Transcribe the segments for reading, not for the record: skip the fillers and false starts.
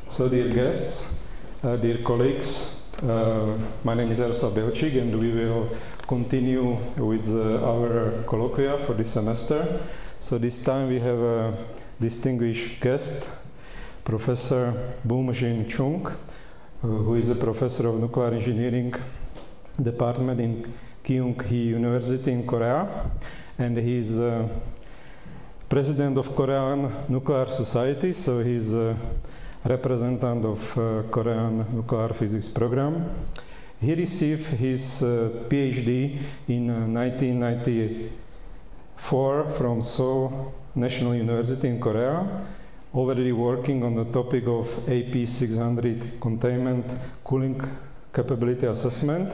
So dear guests, dear colleagues, my name is Bum-Jin, and we will continue with our colloquia for this semester. So this time we have a distinguished guest, Professor Bum-Jin CHUNG, who is a professor of nuclear engineering department in Kyung-hee University in Korea, and he is president of Korean Nuclear Society, so he's representative of Korean nuclear physics program. He received his PhD in 1994 from Seoul National University in Korea, already working on the topic of AP600 containment cooling capability assessment,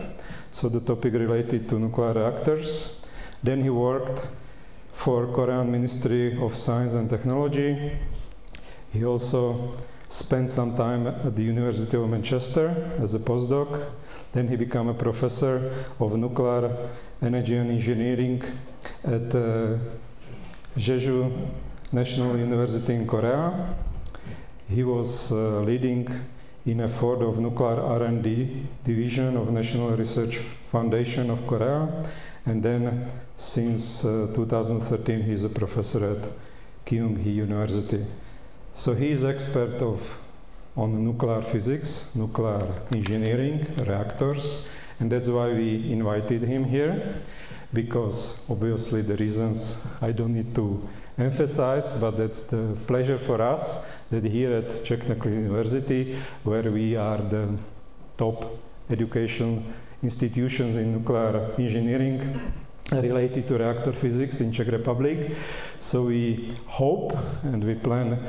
so the topic related to nuclear reactors. Then he worked for Korean Ministry of Science and Technology. He also spent some time at the University of Manchester as a postdoc. Then he became a professor of nuclear energy and engineering at Jeju National University in Korea. He was leading in effort of nuclear R&D division of National Research Foundation of Korea, and then since 2013 he is a professor at Kyung-hee University. So he is expert on nuclear physics, nuclear engineering, reactors, and that's why we invited him here, because obviously the reasons I don't need to emphasize, but that's the pleasure for us that here at Czech University, where we are the top education institutions in nuclear engineering related to reactor physics in Czech Republic. So we hope and we plan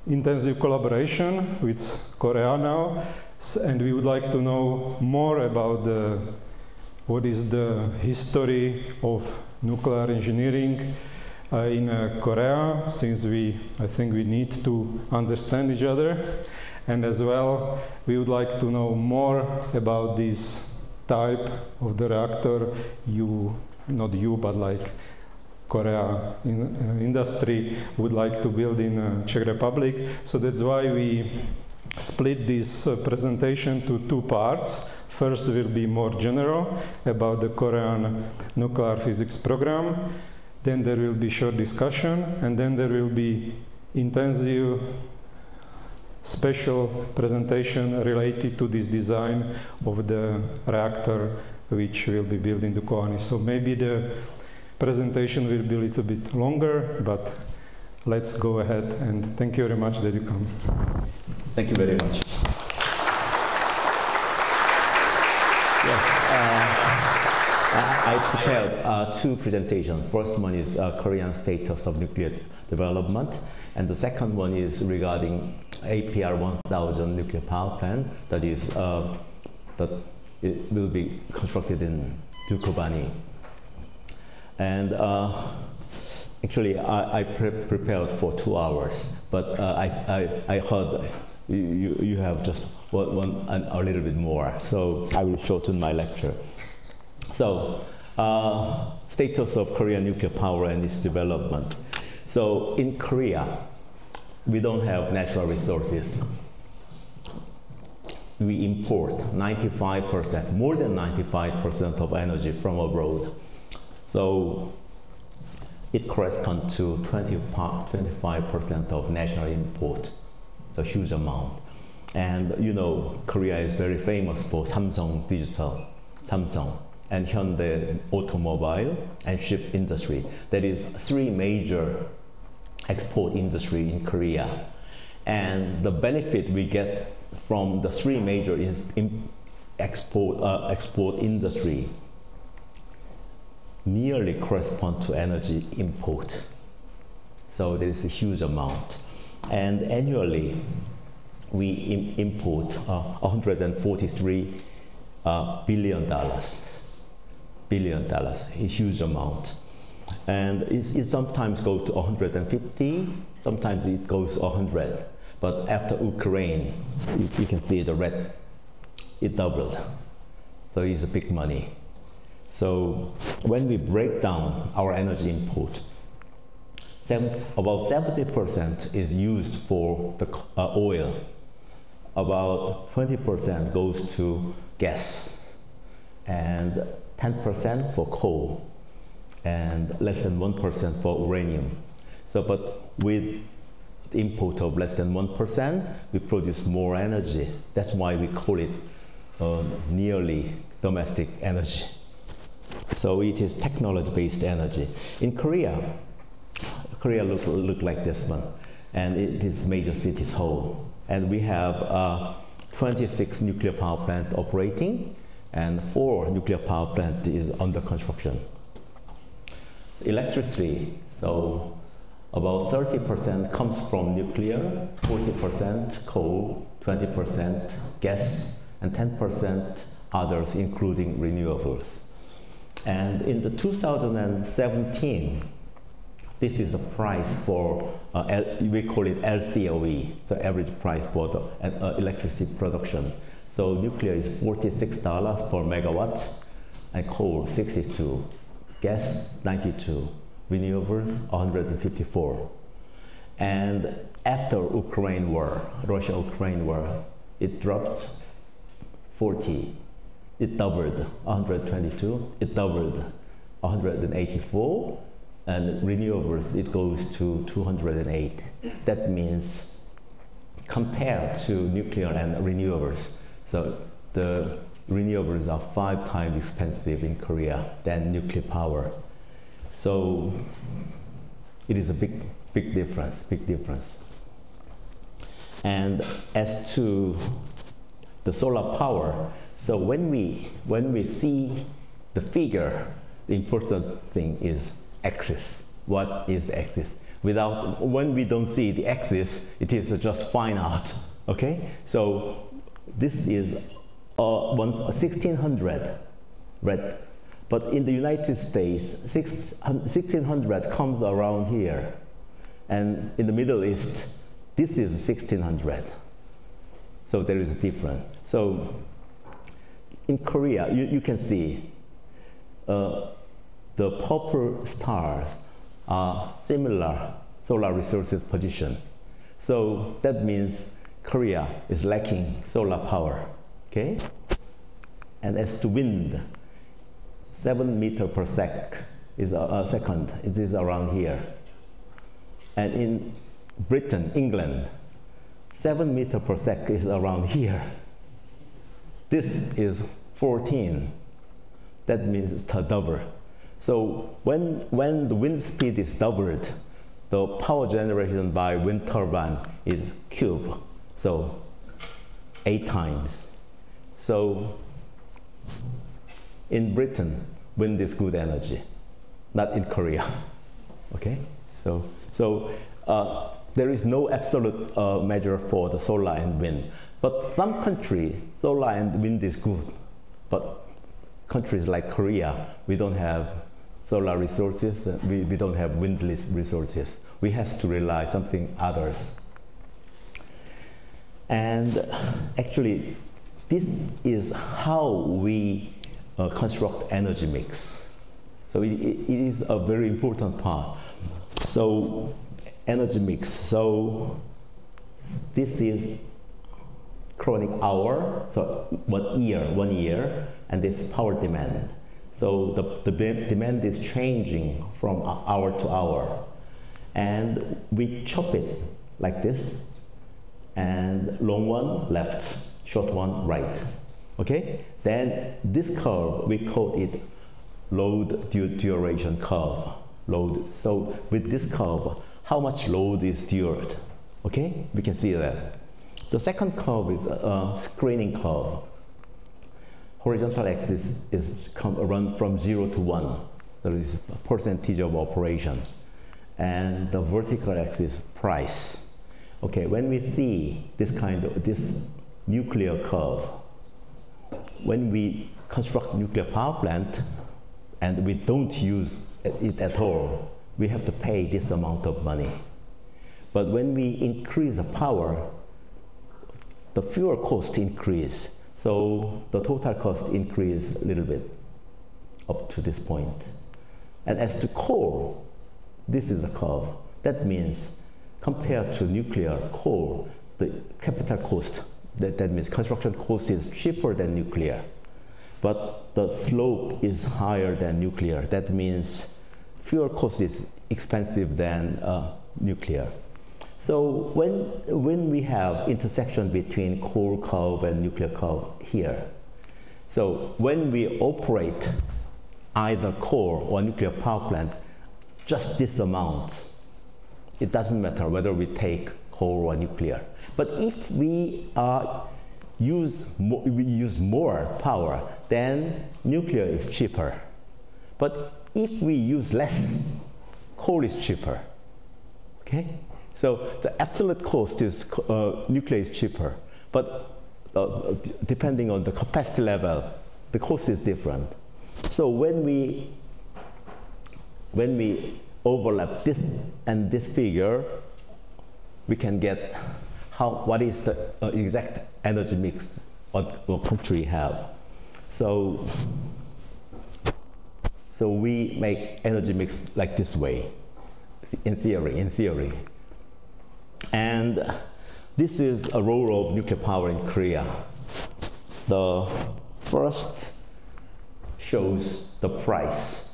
intensive collaboration with Korea now, and we would like to know more about what is the history of nuclear engineering in Korea, since I think we need to understand each other, and as well we would like to know more about this type of the reactor but like Korea industry would like to build in Czech Republic. So that's why we split this presentation to two parts. First will be more general about the Korean nuclear physics program. Then there will be short discussion, and then there will be intensive special presentation related to this design of the reactor which will be built in Dukovany. So maybe the presentation will be a little bit longer, but let's go ahead, and thank you very much that you come. Thank you very much. Yes, I prepared two presentations. First one is Korean status of nuclear development, and the second one is regarding APR1000 nuclear power plant that it will be constructed in Dukovany. And actually, I prepared for 2 hours, but I heard you have just a little bit more, so I will shorten my lecture. So, status of Korean nuclear power and its development. So, in Korea, we don't have natural resources. We import 95%, more than 95% of energy from abroad. So it corresponds to 25% of national import, a huge amount. And you know, Korea is very famous for Samsung Digital, Samsung, and Hyundai automobile and ship industry. That is three major export industry in Korea. And the benefit we get from the three major export industry nearly correspond to energy import. So there is a huge amount. And annually, we import $143 billion, a huge amount. And it sometimes goes to 150, sometimes it goes 100. But after Ukraine, you can see the red, it doubled. So it's big money. So when we break down our energy import, about 70% is used for the oil. About 20% goes to gas, and 10% for coal, and less than 1% for uranium. So, but with the import of less than 1%, we produce more energy. That's why we call it nearly domestic energy. So it is technology-based energy. In Korea look like this one, and it is major cities whole. And we have 26 nuclear power plants operating, and 4 nuclear power plants is under construction. Electricity, so about 30% comes from nuclear, 40% coal, 20% gas, and 10% others, including renewables. And in the 2017, this is the price for, we call it LCOE, the average price for the electricity production. So nuclear is $46 per megawatt, and coal 62, gas 92, renewables 154. And after Ukraine war, Russia-Ukraine war, it dropped 40. It doubled 122, it doubled 184, and renewables, it goes to 208. That means compared to nuclear and renewables, so the renewables are 5 times expensive in Korea than nuclear power. So it is a big difference. And as to the solar power, so when we see the figure, the important thing is axis. What is the axis? When we don't see the axis, it is just fine art. Okay? So this is 1600 red, but in the United States, 1600 comes around here, and in the Middle East, this is 1600. So there is a difference. So in Korea, you can see the purple stars are similar solar resources position. So that means Korea is lacking solar power, okay? And as to wind, 7 meters per second, it is around here. And in Britain, England, 7 meters per second is around here. This is 14. That means it's double. So when the wind speed is doubled, the power generation by wind turbine is cube, so 8 times. So in Britain, wind is good energy, not in Korea. Okay, so there is no absolute measure for the solar and wind, but some country solar and wind is good, but countries like Korea, we don't have solar resources, we don't have wind resources. We have to rely on something others. And actually, this is how we construct energy mix. So it is a very important part. So energy mix. So this is chronic hour, so 1 year, and this power demand. So the demand is changing from hour to hour. And we chop it like this, and long one left, short one right. Okay? Then this curve, we call it load duration curve. Load. So with this curve, how much load is dured? Okay? We can see that. The second curve is a screening curve. Horizontal axis is run from 0 to 1. That is percentage of operation. and the vertical axis price. Okay, when we see this nuclear curve, when we construct nuclear power plant and we don't use it at all, we have to pay this amount of money. But when we increase the power, the fuel cost increase, so the total cost increase a little bit up to this point. And as to coal, this is a curve. That means compared to nuclear coal, the capital cost, that means construction cost is cheaper than nuclear. But the slope is higher than nuclear. That means fuel cost is expensive than nuclear. So when we have intersection between coal curve and nuclear curve here, so when we operate either coal or nuclear power plant, just this amount, it doesn't matter whether we take coal or nuclear. But if we use more power, then nuclear is cheaper. But if we use less, coal is cheaper. Okay? So the absolute cost is nuclear is cheaper, but depending on the capacity level, the cost is different. So when we overlap this and this figure, we can get what is the exact energy mix what country have. So we make energy mix like this way, in theory. And this is a role of nuclear power in Korea. The first shows the price.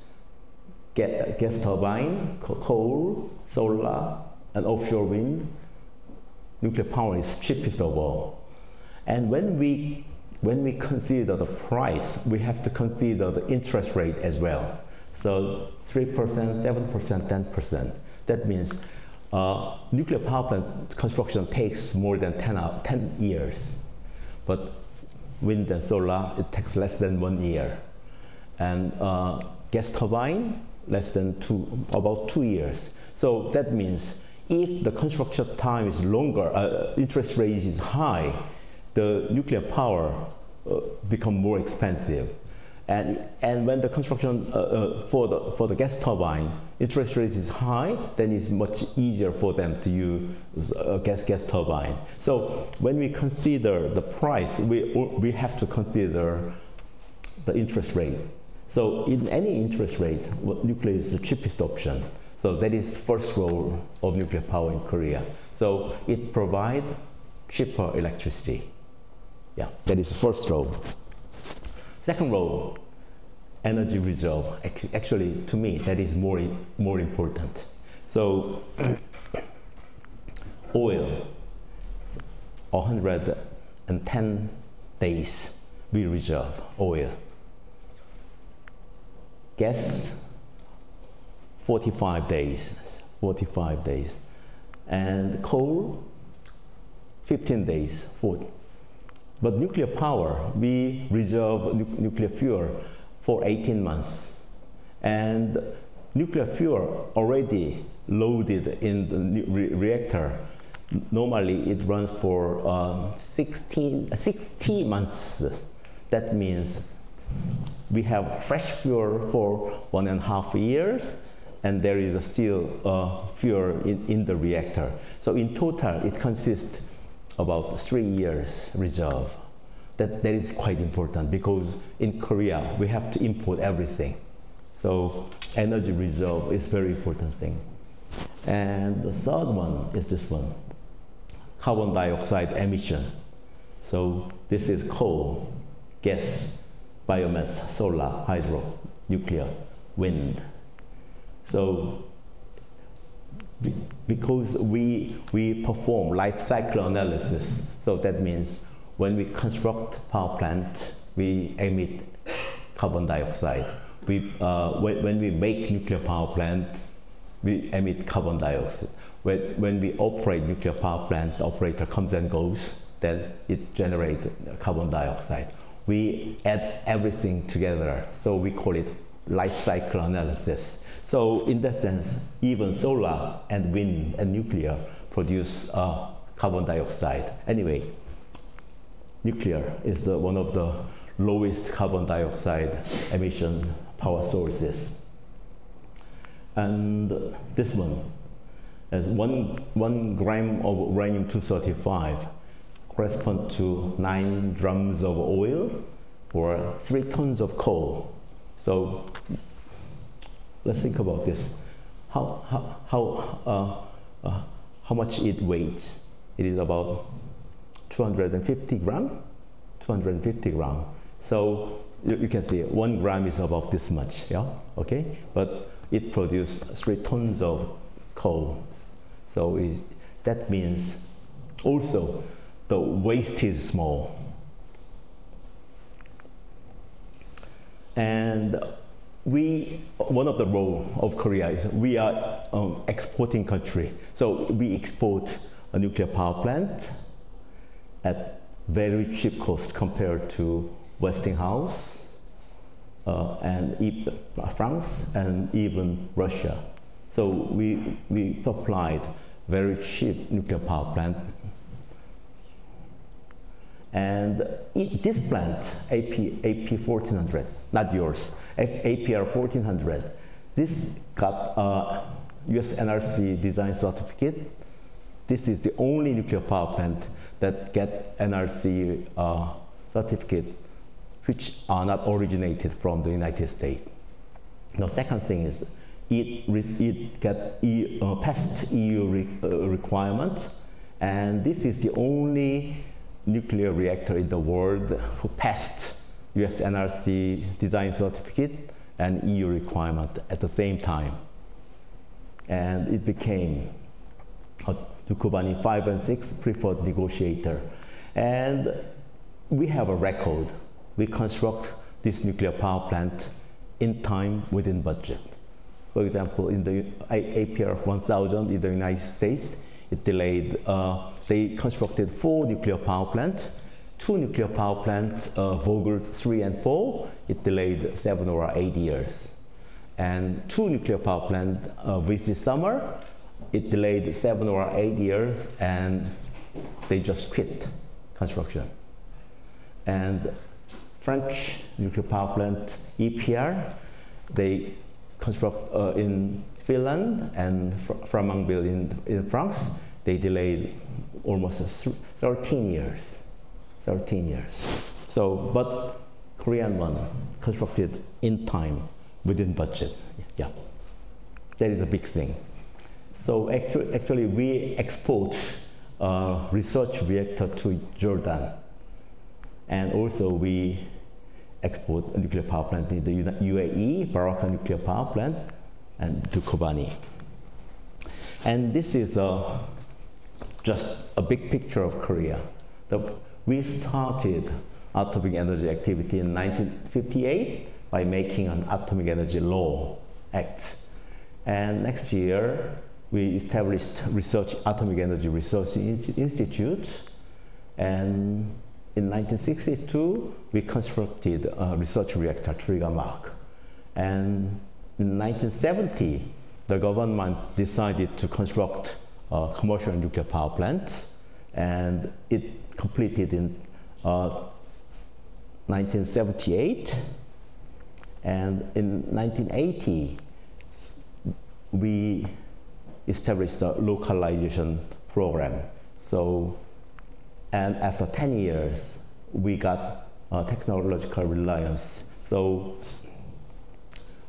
Gas turbine, coal, solar, and offshore wind. Nuclear power is cheapest of all. And when we consider the price, we have to consider the interest rate as well. So 3%, 7%, 10%. That means nuclear power plant construction takes more than 10 years. But wind and solar, it takes less than 1 year. And gas turbine, less than about 2 years. So that means if the construction time is longer, interest rate is high, the nuclear power become more expensive. And when the construction for the gas turbine, interest rate is high, then it's much easier for them to use gas turbine. So when we consider the price, we have to consider the interest rate. So in any interest rate, nuclear is the cheapest option. So that is first role of nuclear power in Korea. So it provides cheaper electricity. Yeah, that is first role. Second role, energy reserve. Actually, to me, that is more important. So oil, 110 days we reserve oil. Gas, 45 days, and coal, 15 days. But nuclear power, we reserve nuclear fuel for 18 months, and nuclear fuel already loaded in the reactor. Normally, it runs for 60 months. That means we have fresh fuel for 1.5 years, and there is still fuel in the reactor. So in total, it consists about 3 years reserve. That is quite important because in Korea, we have to import everything. So energy reserve is very important thing. And the third one is this one, carbon dioxide emission. So this is coal, gas, biomass, solar, hydro, nuclear, wind. So because we perform life cycle analysis, so that means when we construct power plant, we emit carbon dioxide. When we make nuclear power plants, we emit carbon dioxide. When we operate nuclear power plant, the operator comes and goes, then it generates carbon dioxide. We add everything together, so we call it life cycle analysis. So in that sense, even solar and wind and nuclear produce carbon dioxide. Anyway, nuclear is one of the lowest carbon dioxide emission power sources. And this one, as 1 gram of uranium-235 corresponds to 9 drums of oil or 3 tons of coal. So let's think about this. How much it weighs? It is about 250 grams. 250 grams. So you can see 1 gram is about this much, yeah? Okay? But it produces 3 tons of coal. So that means also the waste is small. And one of the roles of Korea is we are exporting country. So we export a nuclear power plant at very cheap cost compared to Westinghouse and France and even Russia. So we supplied very cheap nuclear power plant. And this plant, AP1400, not yours, APR1400, this got a US NRC design certificate. This is the only nuclear power plant that get NRC certificate which are not originated from the United States. The second thing is it passed EU requirement, and this is the only nuclear reactor in the world who passed US NRC design certificate and EU requirement at the same time. And it became a Dukovany 5 and 6 preferred negotiator. And we have a record. We construct this nuclear power plant in time, within budget. For example, in the APR1000 in the United States, it delayed, they constructed 4 nuclear power plants. 2 nuclear power plants, Vogtle 3 and 4, it delayed 7 or 8 years. And 2 nuclear power plants, this summer, it delayed 7 or 8 years, and they just quit construction. And French nuclear power plant, EPR, they construct in Finland and Flamanville in France, they delayed almost 13 years. 13 years. So, but Korean one constructed in time, within budget. Yeah, that is a big thing. So actually we export research reactor to Jordan, and also we export a nuclear power plant in the UAE, Barakah nuclear power plant, and Dukovany. And this is just a big picture of Korea. We started atomic energy activity in 1958 by making an Atomic Energy Law Act. And next year, we established Atomic Energy Research Institute. And in 1962, we constructed a research reactor, Trigger Mark. And in 1970, the government decided to construct a commercial nuclear power plant, and it completed in 1978. And in 1980, we established a localization program. So, and after 10 years, we got technological reliance. So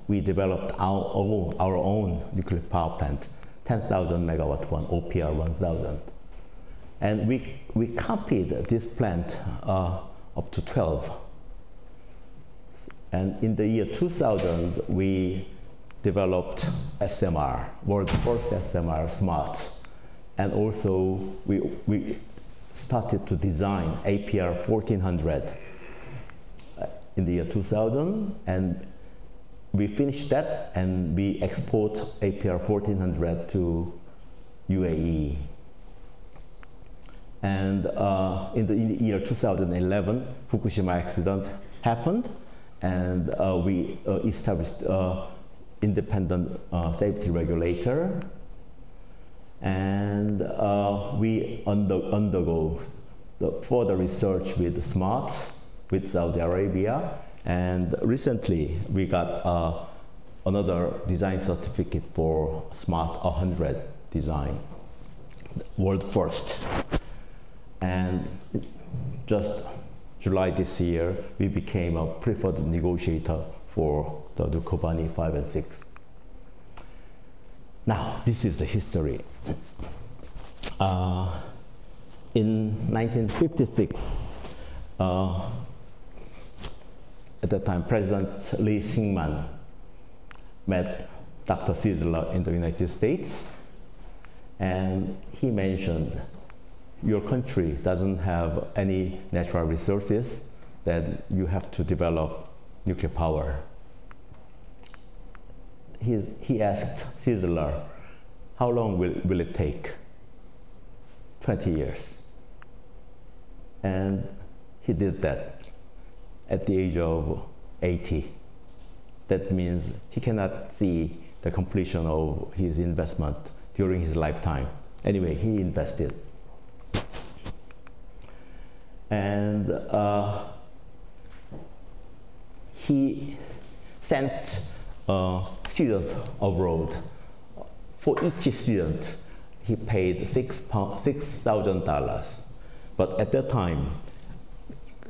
we developed our own nuclear power plant, 10,000 megawatt one, OPR1000. And we copied this plant up to 12. And in the year 2000, we developed SMR, world's first SMR Smart. And also we started to design APR1400 in the year 2000, and we finished that, and we export APR1400 to UAE. And in the year 2011, Fukushima accident happened, and we established independent safety regulator, and we undergo the further research with SMART with Saudi Arabia, and recently we got another design certificate for SMART 100 design, world first. And just July this year, we became a preferred negotiator for the Dukovany 5 and 6. Now, this is the history. In 1956, at the time, President Lee Syngman met Dr. Sizzler in the United States, and he mentioned, your country doesn't have any natural resources, that you have to develop nuclear power. He asked Sizzler, how long will it take? 20 years. And he did that at the age of 80. That means he cannot see the completion of his investment during his lifetime. Anyway, he invested. And he sent students abroad. For each student, he paid $6,000. But at that time,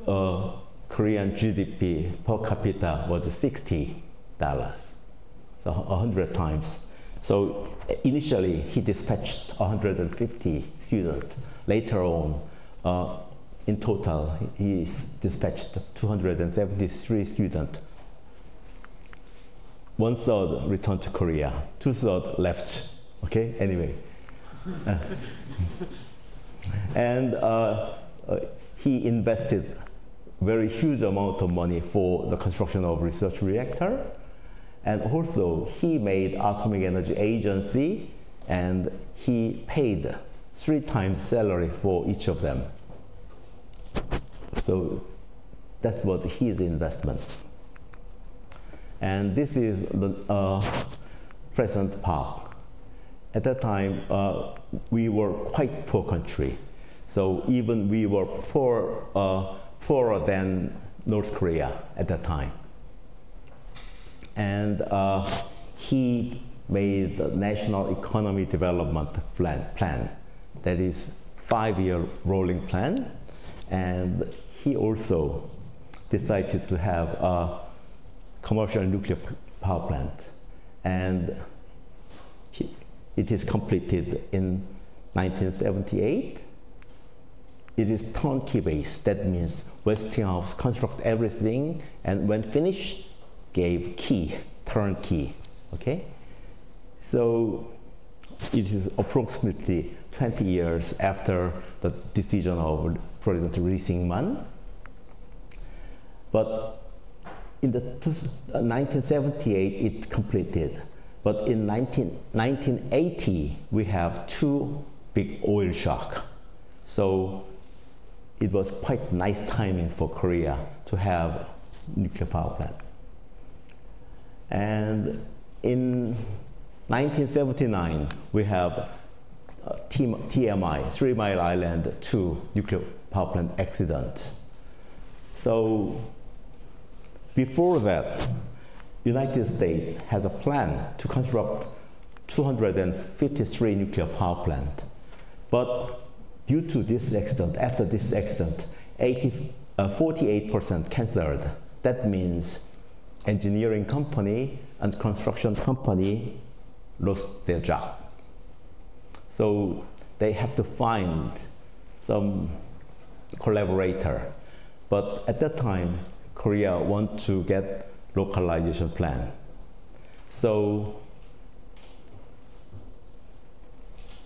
Korean GDP per capita was $60, so 100 times. So initially, he dispatched 150 students. Later on, in total, he dispatched 273 students. 1/3 returned to Korea, 2/3 left. Okay, anyway. And he invested very huge amount of money for the construction of research reactor. And also, he made Atomic Energy Agency, and he paid 3 times salary for each of them. So that was his investment. And this is the President Park. At that time, we were quite poor country. So even we were poorer than North Korea at that time. And he made the National Economy Development Plan. That is 5-year rolling plan. And he also decided to have a commercial nuclear power plant. And it is completed in 1978. It is turnkey based. That means Westinghouse construct everything, and when finished, gave key, turnkey, okay? So it is approximately 20 years after the decision of President Lee Syngman. But in the 1978, it completed. But in 1980, we have 2 big oil shocks. So it was quite nice timing for Korea to have nuclear power plant. And in 1979, we have TMI, 3 Mile Island 2 nuclear power plant accident. So before that, United States has a plan to construct 253 nuclear power plants. But due to this accident, after this accident, 48% canceled. That means engineering company and construction company lost their job. So they have to find some collaborator. But at that time, Korea wants to get localization plan. So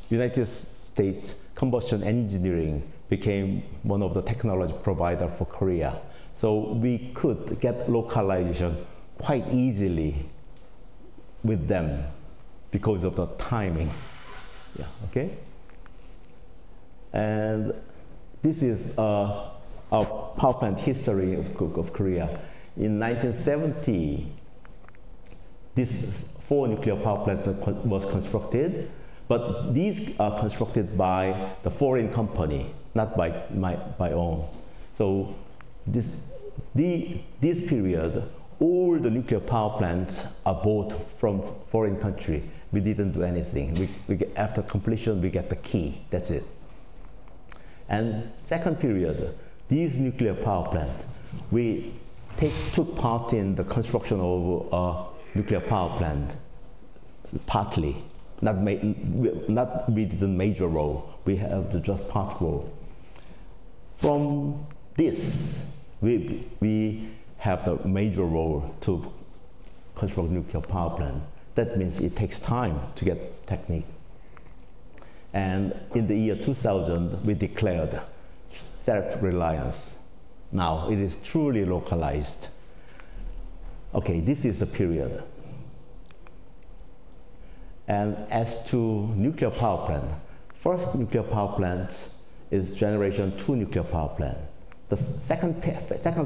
United States combustion engineering became one of the technology provider for Korea. So we could get localization quite easily with them because of the timing. Yeah, okay? And this is our power plant history of Korea. in 1970, these 4 nuclear power plants was constructed, but these are constructed by the foreign company, not by own. So this period, all the nuclear power plants are bought from foreign country. We didn't do anything. After completion, we get the key. That's it. And second period, these nuclear power plants, we took part in the construction of a nuclear power plant, partly. We didn't major role. We have the just part role. From this, we have the major role to construct nuclear power plant. That means it takes time to get technique. And in the year 2000, we declared self-reliance. Now it is truly localized. Okay, this is the period. And as to nuclear power plant, first nuclear power plant is generation 2 nuclear power plant. The second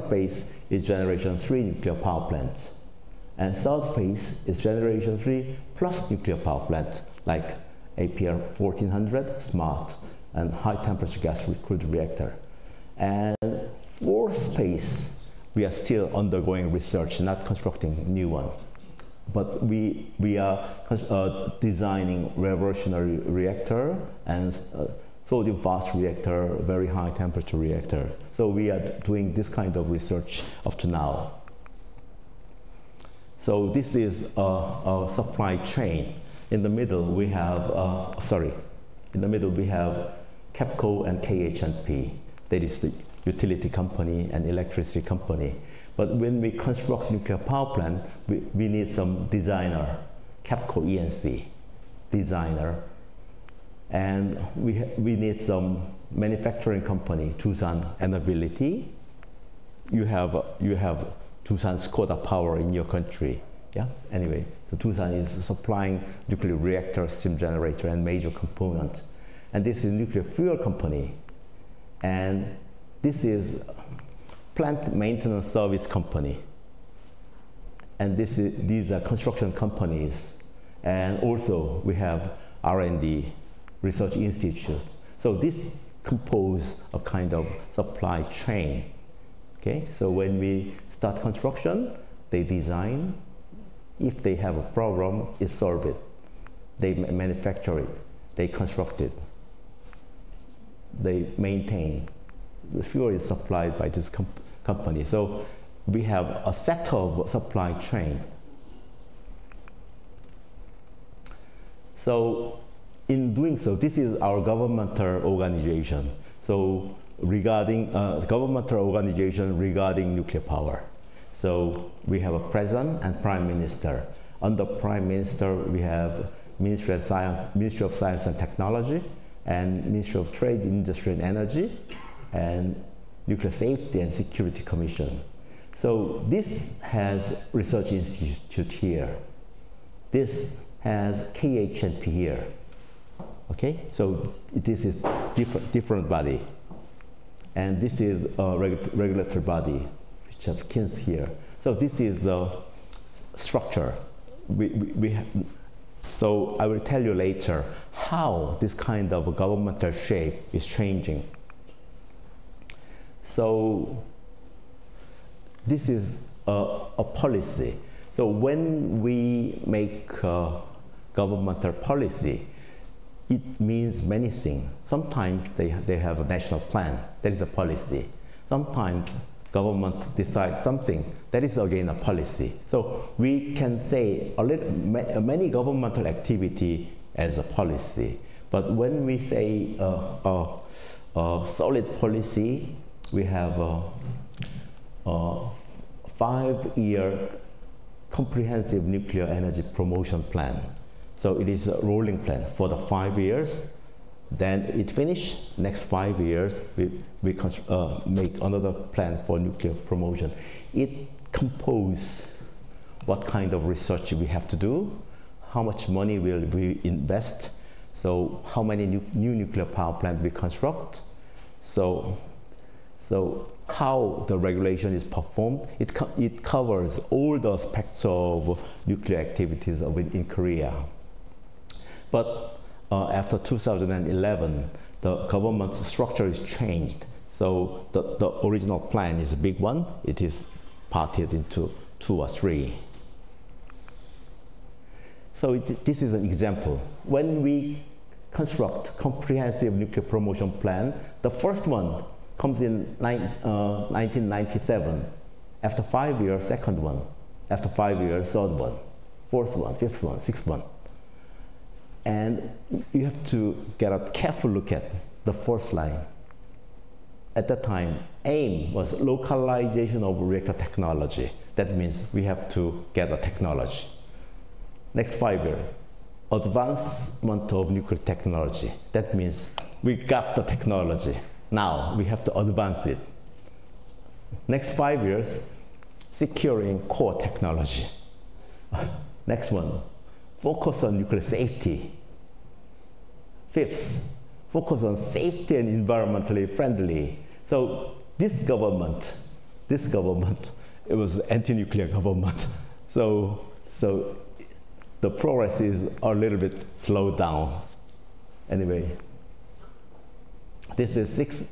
phase is generation 3 nuclear power plants. And third phase is generation 3 plus nuclear power plants, like APR1000, SMART, and high temperature gas-cooled reactor. And fourth phase, we are still undergoing research, not constructing a new one. But we are designing revolutionary reactor and sodium fast reactor, very high temperature reactor. So we are doing this kind of research up to now. So this is a supply chain. In the middle we have, KEPCO and KHNP. That is the utility company and electricity company. But when we construct nuclear power plant, we need some designer, KEPCO ENC designer. And we need some manufacturing company, Doosan Enerbility. You have Doosan Skoda Power in your country. Yeah. Anyway, so Doosan is supplying nuclear reactor, steam generator, and major components. And this is a nuclear fuel company. And this is plant maintenance service company. And these are construction companies. And also we have R&D, research institutes. So this composes a kind of supply chain. Okay, so when we start construction, they design. If they have a problem, they solve it. They manufacture it. They construct it. They maintain. The fuel is supplied by this company. So we have a set of supply chain. So in doing so, this is our governmental organization. So regarding governmental organization regarding nuclear power. So we have a president and prime minister. Under prime minister, we have Ministry of Science and Technology, and Ministry of Trade, Industry and Energy, and Nuclear Safety and Security Commission. So this has research institute here. This has KHNP here. Okay, so this is different body, and this is a regulatory body, which has KINS here. So this is the structure. So I will tell you later how this kind of governmental shape is changing. So this is a policy. So when we make governmental policy, it means many things. Sometimes they have a national plan, that is a policy. Sometimes government decides something, that is again a policy. So we can say many governmental activity as a policy. But when we say a solid policy, we have a 5-year comprehensive nuclear energy promotion plan. So it is a rolling plan for the 5 years. Then it finished, next 5 years, we make another plan for nuclear promotion. It composes what kind of research we have to do, how much money will we invest, so how many new nuclear power plants we construct, so how the regulation is performed. It covers all the aspects of nuclear activities in Korea. But after 2011, the government structure is changed. So the original plan is a big one. It is parted into 2 or 3. So this is an example. When we construct comprehensive nuclear promotion plan, the first one comes in 1997. After 5 years, second one. After 5 years, third one. Fourth one, fifth one, sixth one. And you have to get a careful look at the first line. At that time, aim was localization of reactor technology. That means we have to get a technology. Next 5 years, advancement of nuclear technology. That means we got the technology. Now we have to advance it. Next 5 years, securing core technology. Next one, focus on nuclear safety. Fifth, focus on safety and environmentally friendly. So this government, it was anti-nuclear government. So the progress is a little bit slowed down. Anyway, this is sixth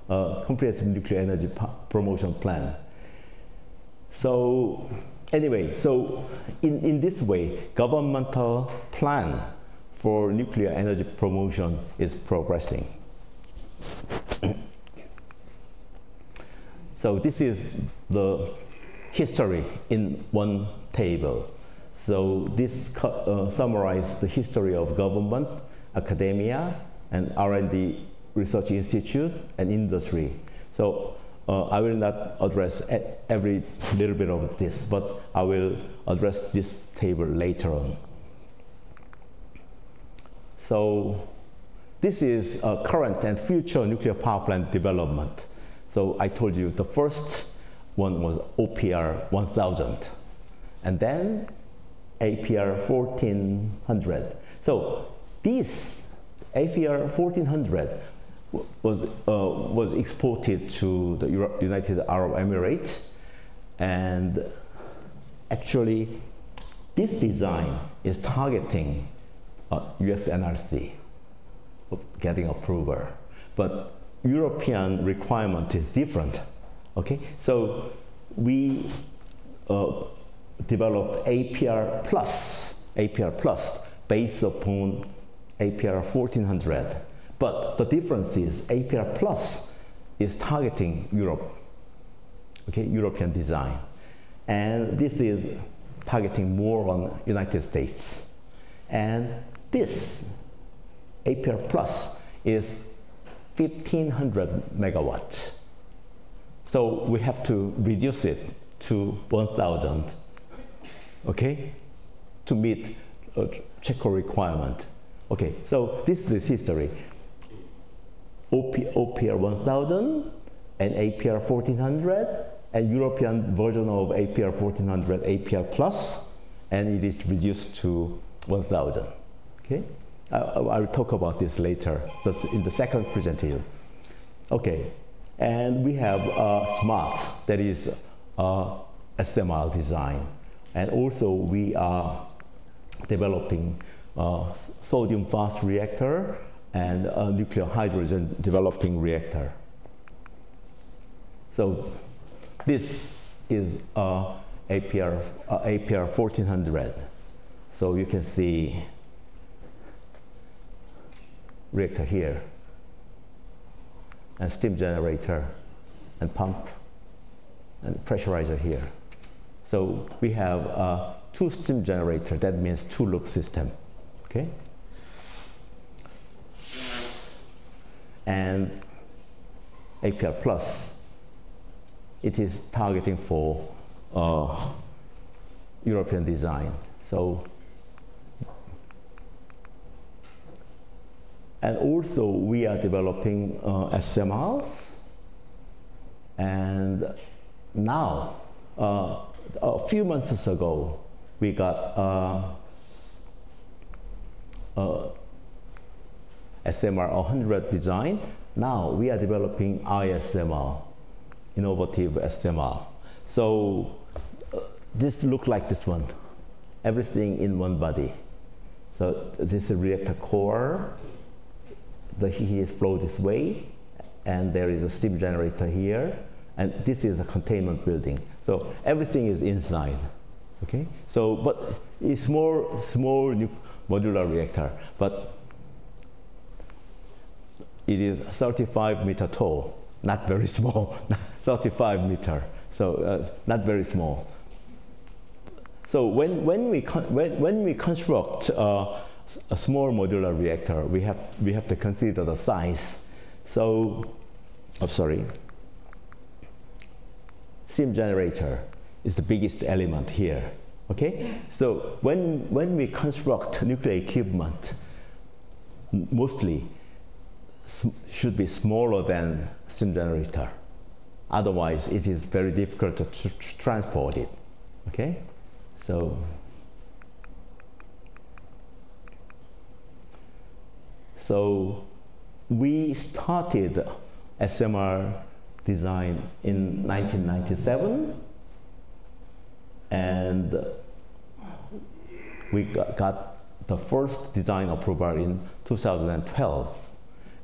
comprehensive nuclear energy promotion plan. So anyway, so in this way, governmental plan for nuclear energy promotion is progressing. So this is the history in one table. So this summarizes the history of government, academia, and R&D research institute, and industry. So I will not address every little bit of this, but I will address this table later on. So this is current and future nuclear power plant development. So I told you the first one was APR1000, and then APR1400. So this APR1400 was exported to the United Arab Emirates, and actually this design is targeting US NRC getting approval, but European requirement is different. Okay, so we developed APR plus based upon APR 1400. But the difference is APR plus is targeting Europe, okay, European design. And this is targeting more on United States. And this APR plus is 1500 megawatts. So we have to reduce it to 1000, okay, to meet Czech requirement. Okay, so this is history. OPR 1000 and APR 1400 and European version of APR 1400 APR plus, and it is reduced to 1000. Okay, I will talk about this later. That's in the second presentation. Okay, and we have SMART, that is SMR design, and also we are developing sodium fast reactor and a nuclear hydrogen developing reactor. So this is APR 1400. So you can see reactor here, and steam generator, and pump, and pressurizer here. So we have 2 steam generator, that means 2 loop system, okay? And APR plus, it is targeting for European design. So, and also we are developing SMRs, and now a few months ago we got SMR 100 design now we are developing ISMR, innovative SMR. So this looks like this one, everything in one body. So this is a reactor core, the heat flow this way, and there is a steam generator here, and this is a containment building. So everything is inside, okay? So, but it's small modular reactor, but it is 35-meter tall, not very small, 35 meter, so not very small. So when we construct a small modular reactor, we have to consider the size. So, I'm sorry. Steam generator is the biggest element here. Okay. So when we construct nuclear equipment, mostly should be smaller than steam generator. Otherwise, it is very difficult to transport it. Okay. So we started SMR design in 1997, and we got the first design approval in 2012,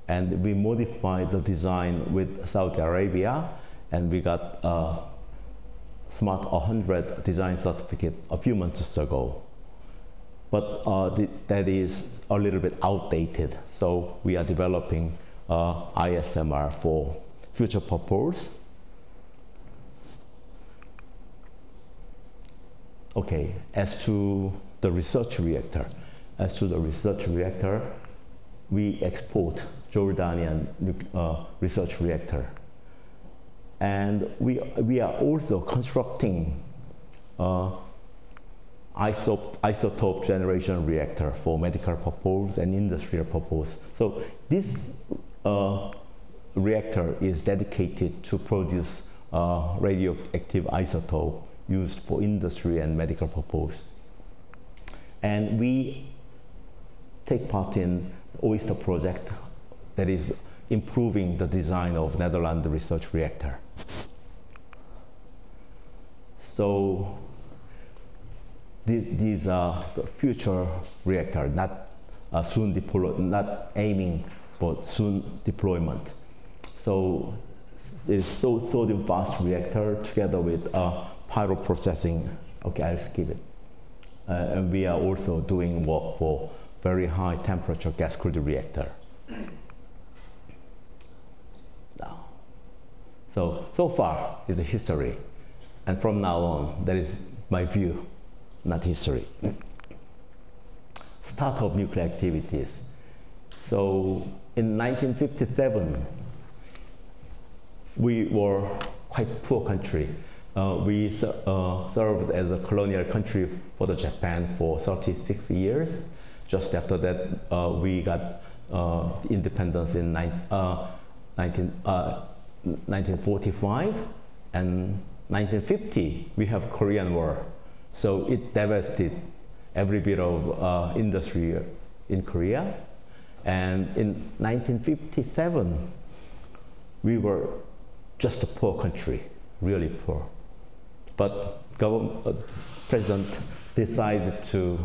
and we modified the design with Saudi Arabia, and we got a Smart 100 design certificate a few months ago. But that is a little bit outdated, so we are developing ISMR for future purpose. Okay, as to the research reactor. We export Jordanian research reactor. And we are also constructing isotope generation reactor for medical purpose and industrial purpose. So this reactor is dedicated to produce radioactive isotope used for industry and medical purpose. And we take part in the Oyster project that is improving the design of Netherlands research reactor. So these are the future reactor, not aiming for soon deployment. So it's sodium fast reactor together with pyroprocessing. Okay, I'll skip it. And we are also doing work for very high temperature gas-cooled reactor. Now, so far is the history, and from now on, that is my view, not history. Start of nuclear activities. So in 1957, we were quite poor country. We served as a colonial country for the Japan for 36 years. Just after that, we got independence in 1945, and 1950 we have Korean War. So it devastated every bit of industry in Korea. And in 1957, we were just a poor country, really poor. But President decided to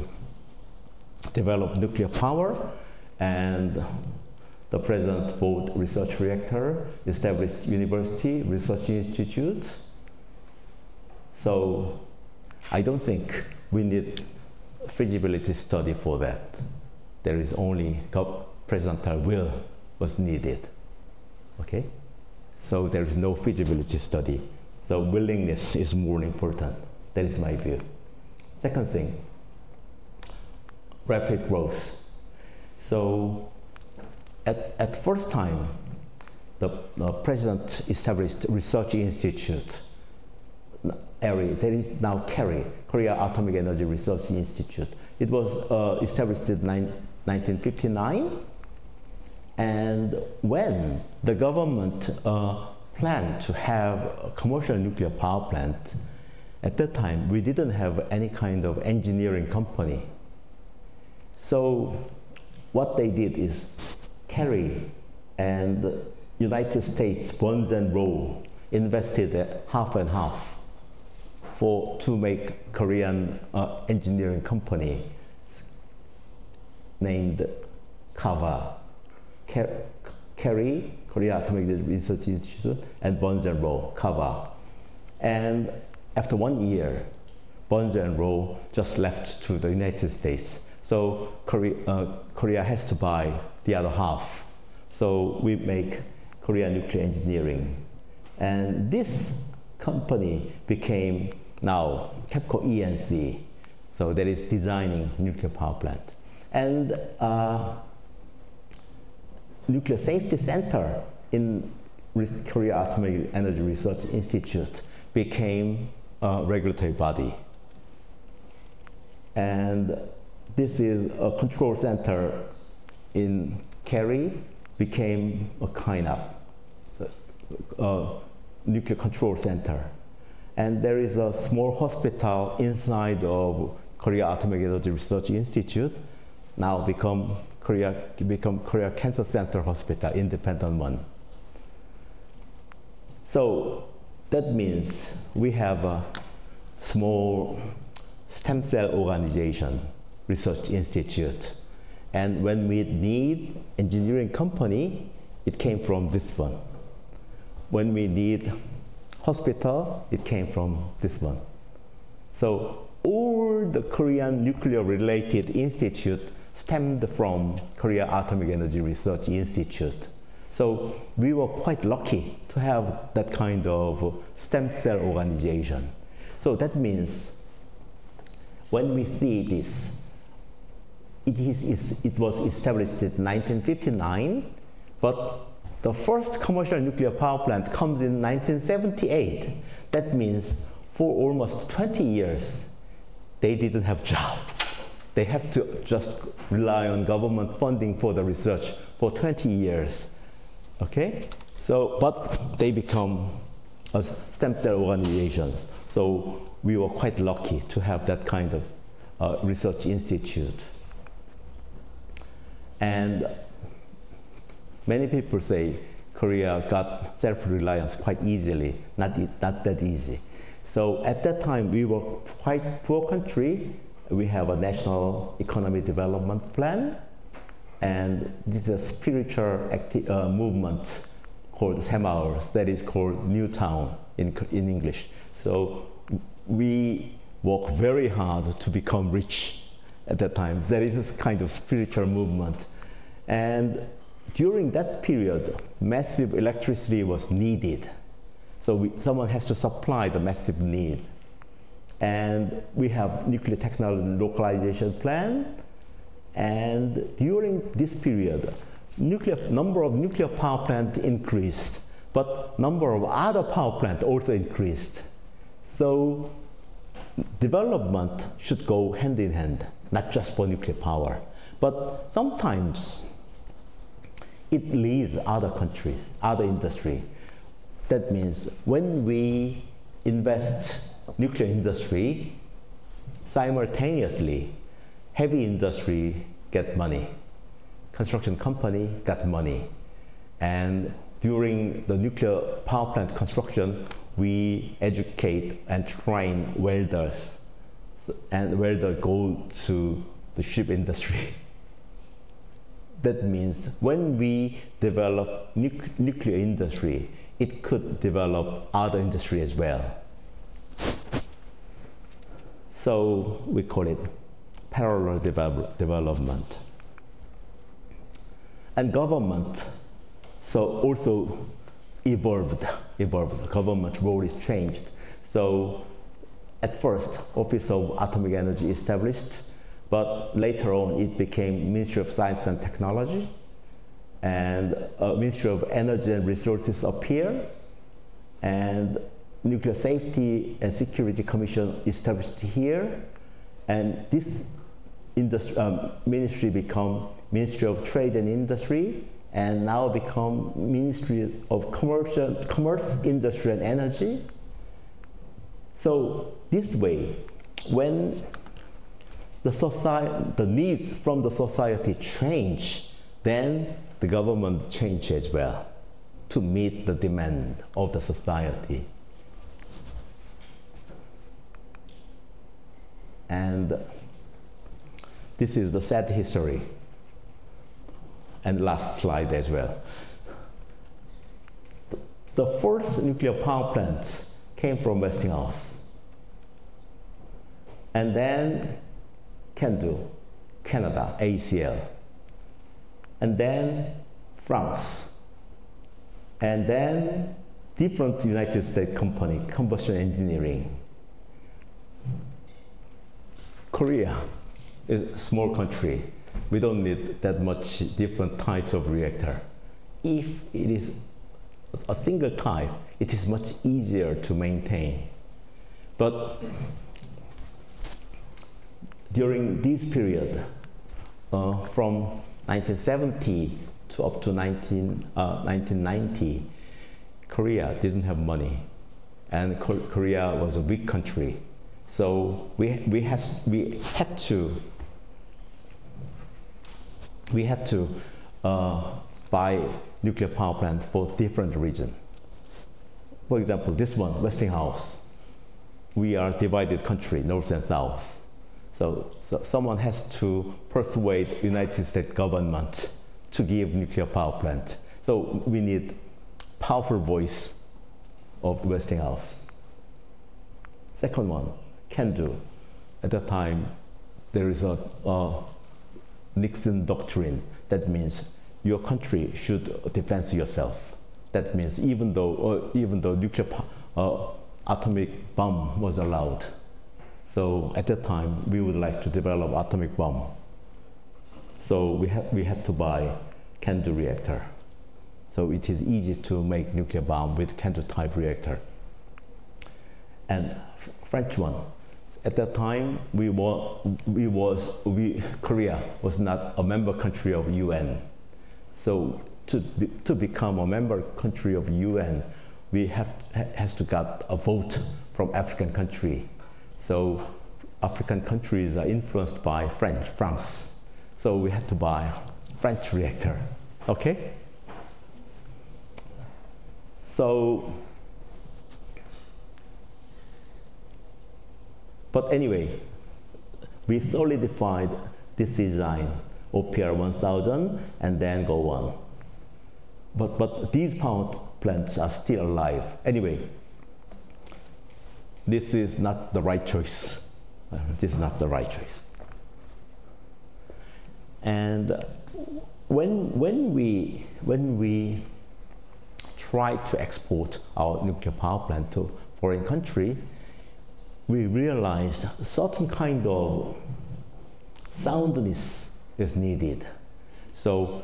develop nuclear power, and the President bought research reactor, established university, research institute. So I don't think we need feasibility study for that. There is only presidential will was needed. Okay? So there is no feasibility study. So willingness is more important. That is my view. Second thing, rapid growth. So at first time, the president established research institute area that is now Korea Atomic Energy Research Institute. It was established in 1959, and when the government planned to have a commercial nuclear power plant, at that time we didn't have any kind of engineering company. So what they did is carry and United States, Bum-Jin CHUNG, invested half and half to make Korean engineering company named KAVA, Korea Atomic Research Institute, and Bum-Jin CHUNG, KAVA. And after 1 year, Bum-Jin CHUNG just left to the United States. So Korea has to buy the other half. So we make Korean Nuclear Engineering. And this company became now KEPCO ENC. So that is designing nuclear power plant. And Nuclear Safety Center in Korea Atomic Energy Research Institute became a regulatory body. And this is a control center in Kerry, became a kind of nuclear control center. And there is a small hospital inside of Korea Atomic Energy Research Institute, now become Korea Cancer Center Hospital, independent one. So that means we have a small stem cell organization, research institute. And when we need engineering company, it came from this one. When we need hospital, it came from this one. So all the Korean nuclear related institute stemmed from Korea Atomic Energy Research Institute. So we were quite lucky to have that kind of stem cell organization. So that means when we see this, it was established in 1959, but the first commercial nuclear power plant comes in 1978. That means for almost 20 years, they didn't have job. They have to just rely on government funding for the research for 20 years. Okay? So, but they become stem cell organizations. So we were quite lucky to have that kind of research institute. And many people say Korea got self-reliance quite easily, not that easy. So at that time, we were quite poor country. We have a national economic development plan, and this is a spiritual movement called Semaul, that is called New Town in English. So we work very hard to become rich at that time. There is this kind of spiritual movement. And during that period, massive electricity was needed. So someone has to supply the massive need. And we have nuclear technology localization plan. And during this period, number of nuclear power plants increased, but number of other power plants also increased. So development should go hand in hand, not just for nuclear power. But sometimes it leads other countries, other industry. That means when we invest nuclear industry, simultaneously, heavy industry get money, construction company got money. And during the nuclear power plant construction, we educate and train welders, and welders go to the ship industry. That means when we develop nuclear industry, it could develop other industry as well. So we call it parallel development. And government so also evolved. Government role is changed. So at first, Office of Atomic Energy established, but later on it became Ministry of Science and Technology, and Ministry of Energy and Resources appeared, and Nuclear Safety and Security Commission established here, and this ministry become Ministry of Trade and Industry, and now become Ministry of Commerce, Industry and Energy. So this way, when the needs from the society change, then the government changed as well to meet the demand of the society. And this is the sad history. And last slide as well. The first nuclear power plant came from Westinghouse. And then Canada, ACL. And then France. And then different United States company, combustion engineering. Korea is a small country. We don't need that much different types of reactor. If it is a single type, it is much easier to maintain. But during this period, from 1970 to up to 1990, Korea didn't have money, and Korea was a weak country. So we had to buy nuclear power plant for different regions. For example, this one, Westinghouse. We are a divided country, north and south. So someone has to persuade United States government to give nuclear power plant. So we need powerful voice of Westinghouse. Second one, can do. At that time, there is a Nixon doctrine. That means your country should defend yourself. That means even though nuclear atomic bomb was allowed. So at that time, we would like to develop atomic bomb. So we had to buy CANDU reactor. So it is easy to make nuclear bomb with CANDU type reactor. And French one. At that time, Korea was not a member country of UN. So to become a member country of UN, we has to get a vote from African country. So African countries are influenced by France. So we had to buy French reactor, okay? So, but anyway, we solidified this design, APR1000, and then go on. But these power plants are still alive. Anyway, this is not the right choice. This is not the right choice. And when we try to export our nuclear power plant to foreign country, we realized certain kind of soundness is needed. So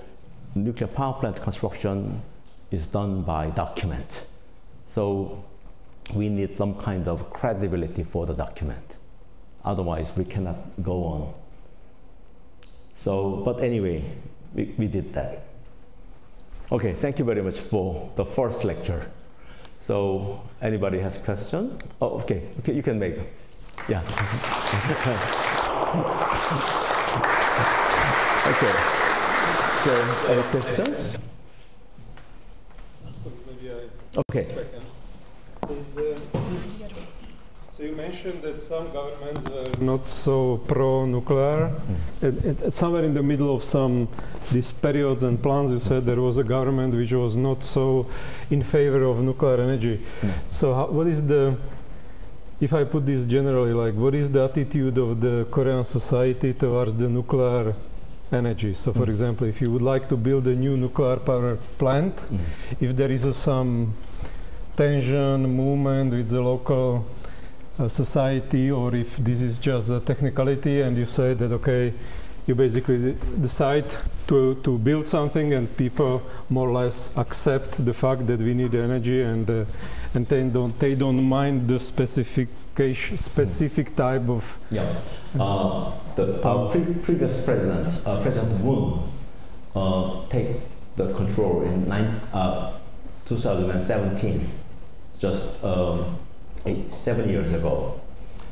nuclear power plant construction is done by document. So we need some kind of credibility for the document. Otherwise, we cannot go on. So, but anyway, we did that. Okay, thank you very much for the first lecture. So, anybody has question? Oh, okay, you can make. Yeah. Okay. So, any questions? So maybe okay. So you mentioned that some governments were not so pro-nuclear. Somewhere in the middle of these periods and plans, you said there was a government which was not so in favor of nuclear energy. So what is if I put this generally, like what is the attitude of the Korean society towards the nuclear energy? So for example, if you would like to build a new nuclear power plant, if there is some tension, movement with the local society, or if this is just a technicality and you say that, okay, you basically decide to build something and people more or less accept the fact that we need energy and they don't mind the specific type of... Yeah. Our previous president, President Moon, take the control in 2017, just 7 years ago.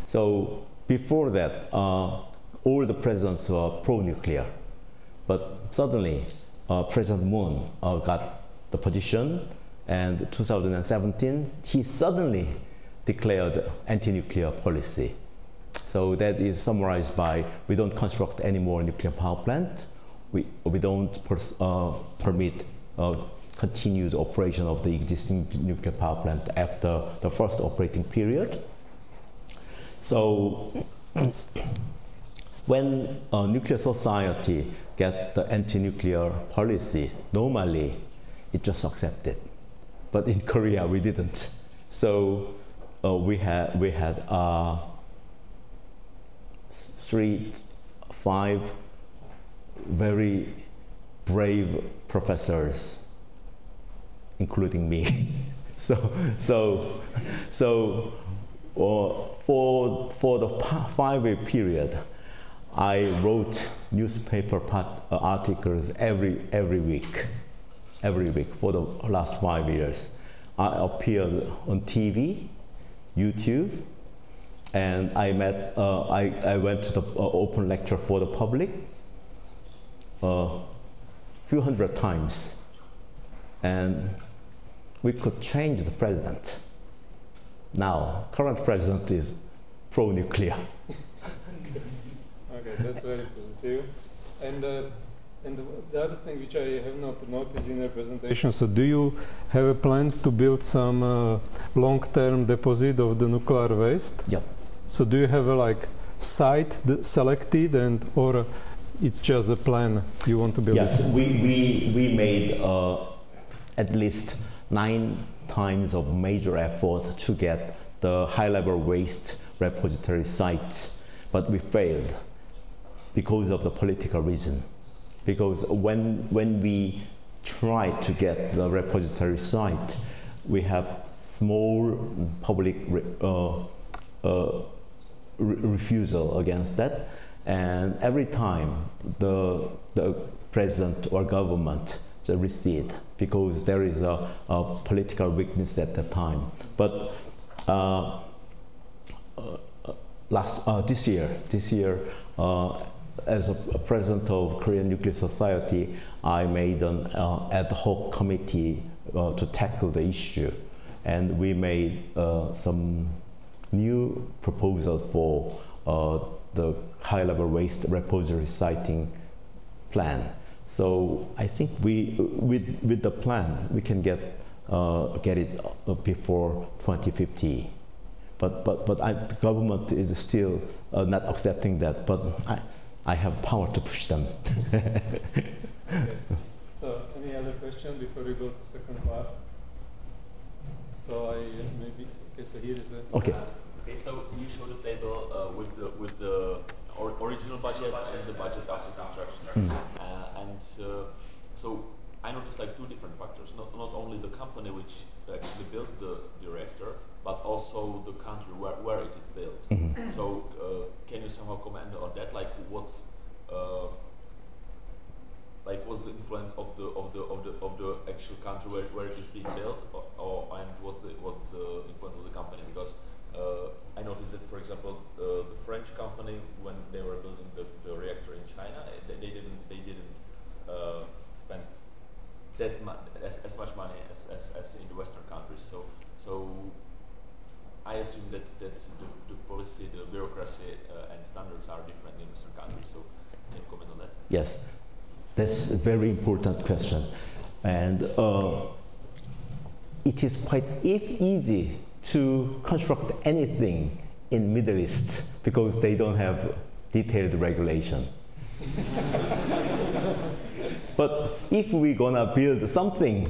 So before that, all the presidents were pro-nuclear, but suddenly President Moon got the position, and 2017, he suddenly declared anti-nuclear policy. So that is summarized by, we don't construct any more nuclear power plant, we don't permit continued operation of the existing nuclear power plant after the first operating period. So when a nuclear society get the anti-nuclear policy, normally it just accepted. But in Korea, we didn't. So we had 5 very brave professors, including me. For the 5-year period, I wrote newspaper articles every week for the last 5 years. I appeared on TV, YouTube, and I went to the open lecture for the public few hundred times, and we could change the president. Now, current president is pro-nuclear. Okay, that's very positive. And the other thing which I have not noticed in your presentation, so do you have a plan to build some long-term deposit of the nuclear waste? Yep. So do you have a site selected, and or it's just a plan you want to build? Yes, it? we made at least 9 times of major effort to get the high-level waste repository sites, but we failed because of the political reason. Because when we try to get the repository site, we have small public refusal against that, and every time the president or government recede because there is a political weakness at the time. But this year, as a president of Korean Nuclear Society, I made an ad hoc committee to tackle the issue, and we made some new proposal for the high-level waste repository siting plan. So I think with the plan we can get it before 2050. But the government is still not accepting that. But I have power to push them. Okay. So any other question before we go to second part? So maybe so here is the okay. Okay, so you showed a table with the original budgets and the budget after construction, so I noticed 2 different factors. Not only the company which actually builds the reactor, but also the country where it is built. Mm-hmm. So can you somehow comment on that? What's the influence of the actual country where it is being built, and what's the influence of the company? Because I noticed that, for example, the French company, when they were building the reactor in China, they didn't spend that as much money as in the Western countries. So I assume that the policy, the bureaucracy, and standards are different in Western countries. So can you comment on that? Yes, that's a very important question, and it is quite easy to construct anything in Middle East because they don't have detailed regulation. But if we're gonna build something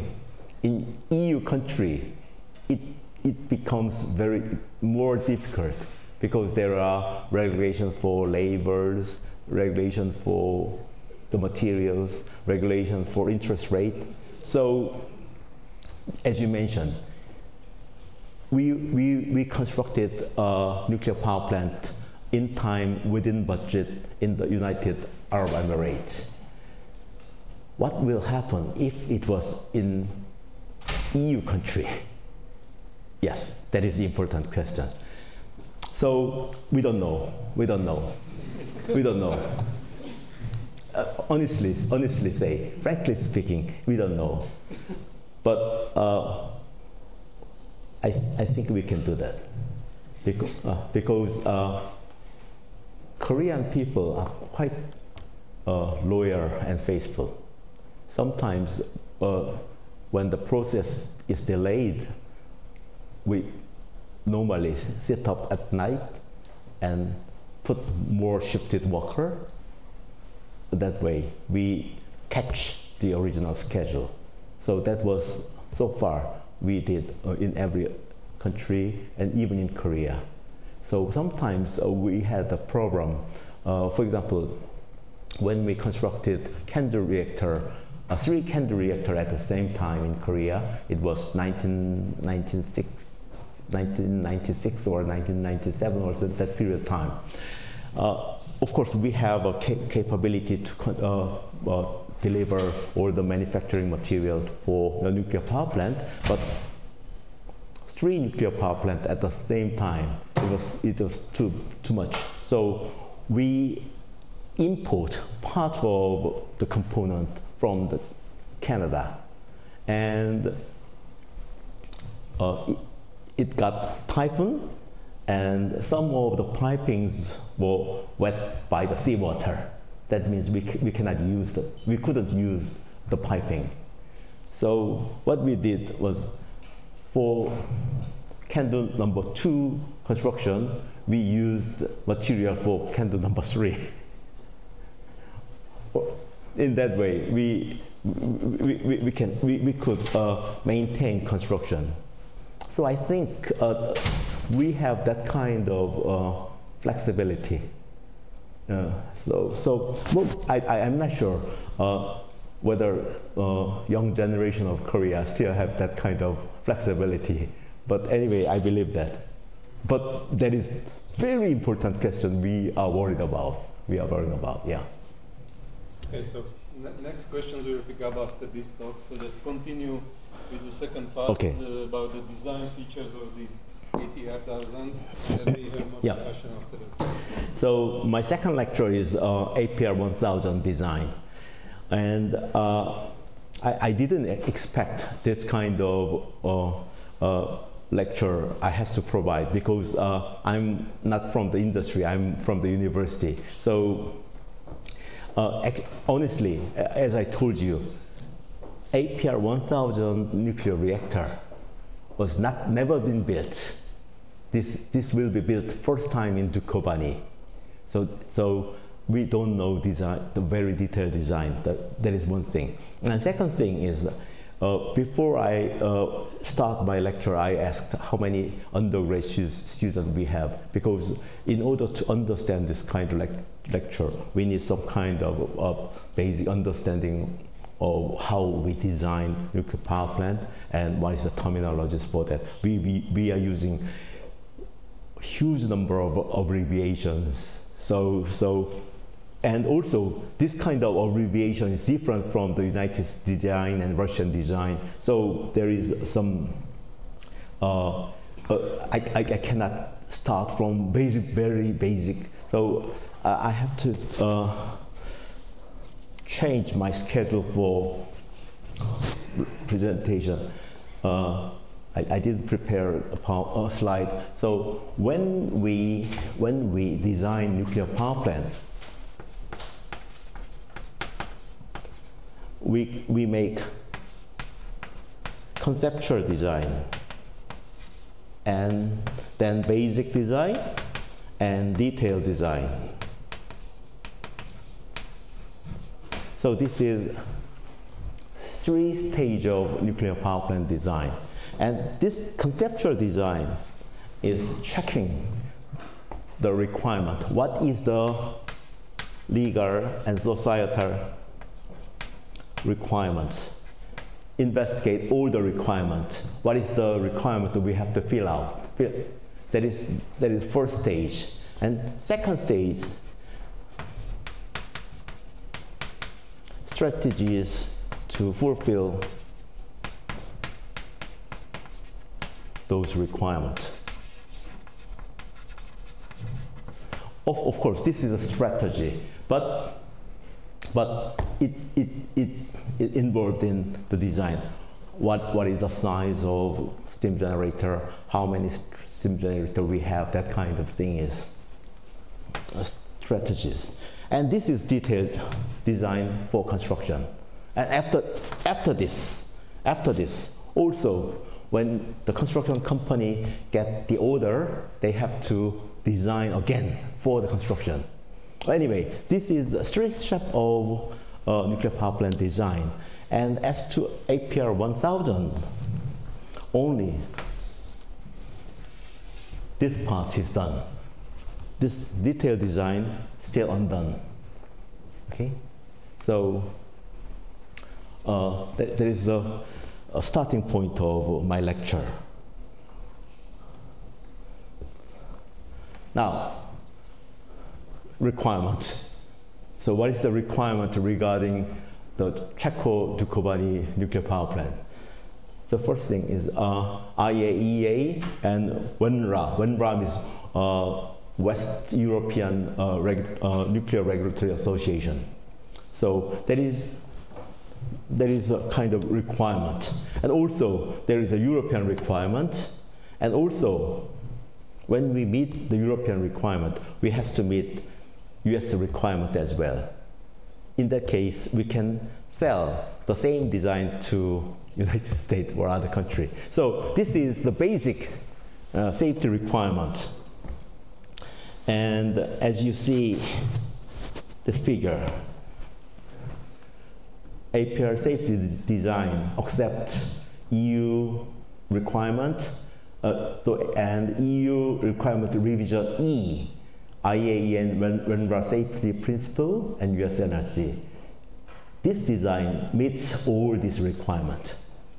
in EU country, it becomes more difficult because there are regulations for labors, regulation for the materials, regulation for interest rate. So, as you mentioned, we constructed a nuclear power plant in time, within budget, in the United Arab Emirates. What will happen if it was in EU country? Yes, that is the important question. So we don't know. honestly say, frankly speaking, we don't know. But I think we can do that because Korean people are quite loyal and faithful. Sometimes when the process is delayed, we normally sit up at night and put more shifted worker. That way we catch the original schedule. So that was so far we did in every country and even in Korea. So sometimes we had a problem. For example, when we constructed candle reactor, 3 candle reactor at the same time in Korea, it was 1996 or 1997 or that period of time. Of course, we have a capability to deliver all the manufacturing materials for the nuclear power plant, but 3 nuclear power plants at the same time, it was too much. So we import part of the component from Canada, and it got typhoon, and some of the pipings were wet by the seawater. That means we couldn't use the piping. So what we did was, for candle number 2 construction, we used material for candle number 3. In that way, we could maintain construction. So I think we have that kind of flexibility. I'm not sure whether young generation of Korea still have that kind of flexibility. But anyway, I believe that. But that is very important question we are worried about. Yeah. Okay, so next questions we will pick up after this talk. So let's continue with the second part, okay. About the design features of this APR1000, and we have more discussion after that. So my second lecture is APR1000 design, and I didn't expect this kind of lecture I have to provide, because I'm not from the industry, I'm from the university. So honestly, as I told you, APR1000 nuclear reactor was never been built. This will be built first time in Dukovany. So we don't know the very detailed design. That is one thing. And second thing is, before I start my lecture, I asked how many undergrad students we have, because in order to understand this kind of lecture, we need some kind of basic understanding of how we design nuclear power plant and what is the terminologies for that. We are using huge number of abbreviations. And also, this kind of abbreviation is different from the United design and Russian design. So there is some, I cannot start from very, very basic. So I have to change my schedule for presentation. I didn't prepare a slide. So when we design nuclear power plant, we make conceptual design, and then basic design and detailed design. So this is 3 stages of nuclear power plant design. And this conceptual design is checking the requirement. What is the legal and societal requirements? Investigate all the requirements. What is the requirement that we have to fill out? That is first stage. And second stage, strategies to fulfill those requirements. Of course, this is a strategy, but but it involved in the design. What is the size of steam generator, how many steam generator we have, that kind of thing is strategies. And this is detailed design for construction. And after this, also when the construction company get the order, they have to design again for the construction. Anyway, this is the three step of nuclear power plant design. And as to APR1000, only this part is done. This detailed design still undone. Okay, so there is a starting point of my lecture. Now, requirements. So what is the requirement regarding the Czech-Dukovany nuclear power plant? The first thing is IAEA and WENRA. WENRA means West European Nuclear Regulatory Association. So there is a kind of requirement. And also there is a European requirement. And also when we meet the European requirement, we have to meet US requirement as well. In that case, we can sell the same design to United States or other country. So this is the basic safety requirement. And as you see this figure, APR safety design accepts EU requirement and EU requirement revision E, IAEA and WENRA safety principle, and US NRC. This design meets all these requirements.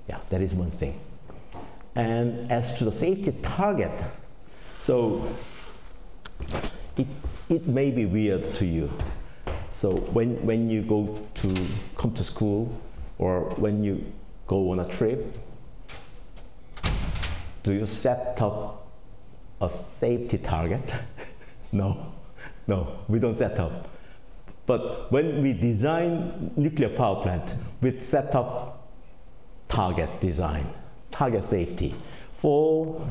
Yeah, that is one thing. And as to the safety target, so it may be weird to you. So when you come to school or when you go on a trip, do you set up a safety target? No, we don't set up. But when we design nuclear power plant, we set up target design, target safety for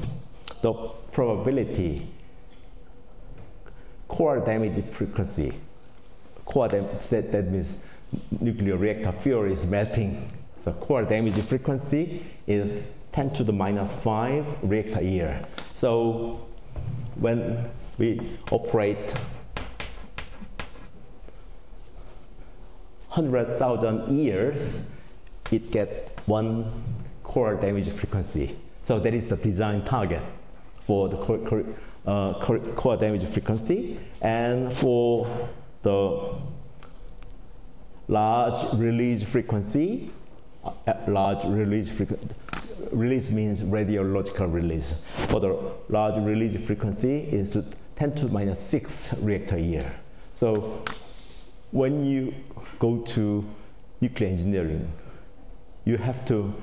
the probability, core damage frequency. Core that means nuclear reactor fuel is melting. So core damage frequency is 10 to the minus 5 reactor year. So when we operate 100,000 years, it gets 1 core damage frequency. So that is the design target for the core damage frequency. And for the large release frequency, release means radiological release. For the large release frequency is 10 to the minus 6 reactor year. So when you go to nuclear engineering, you have to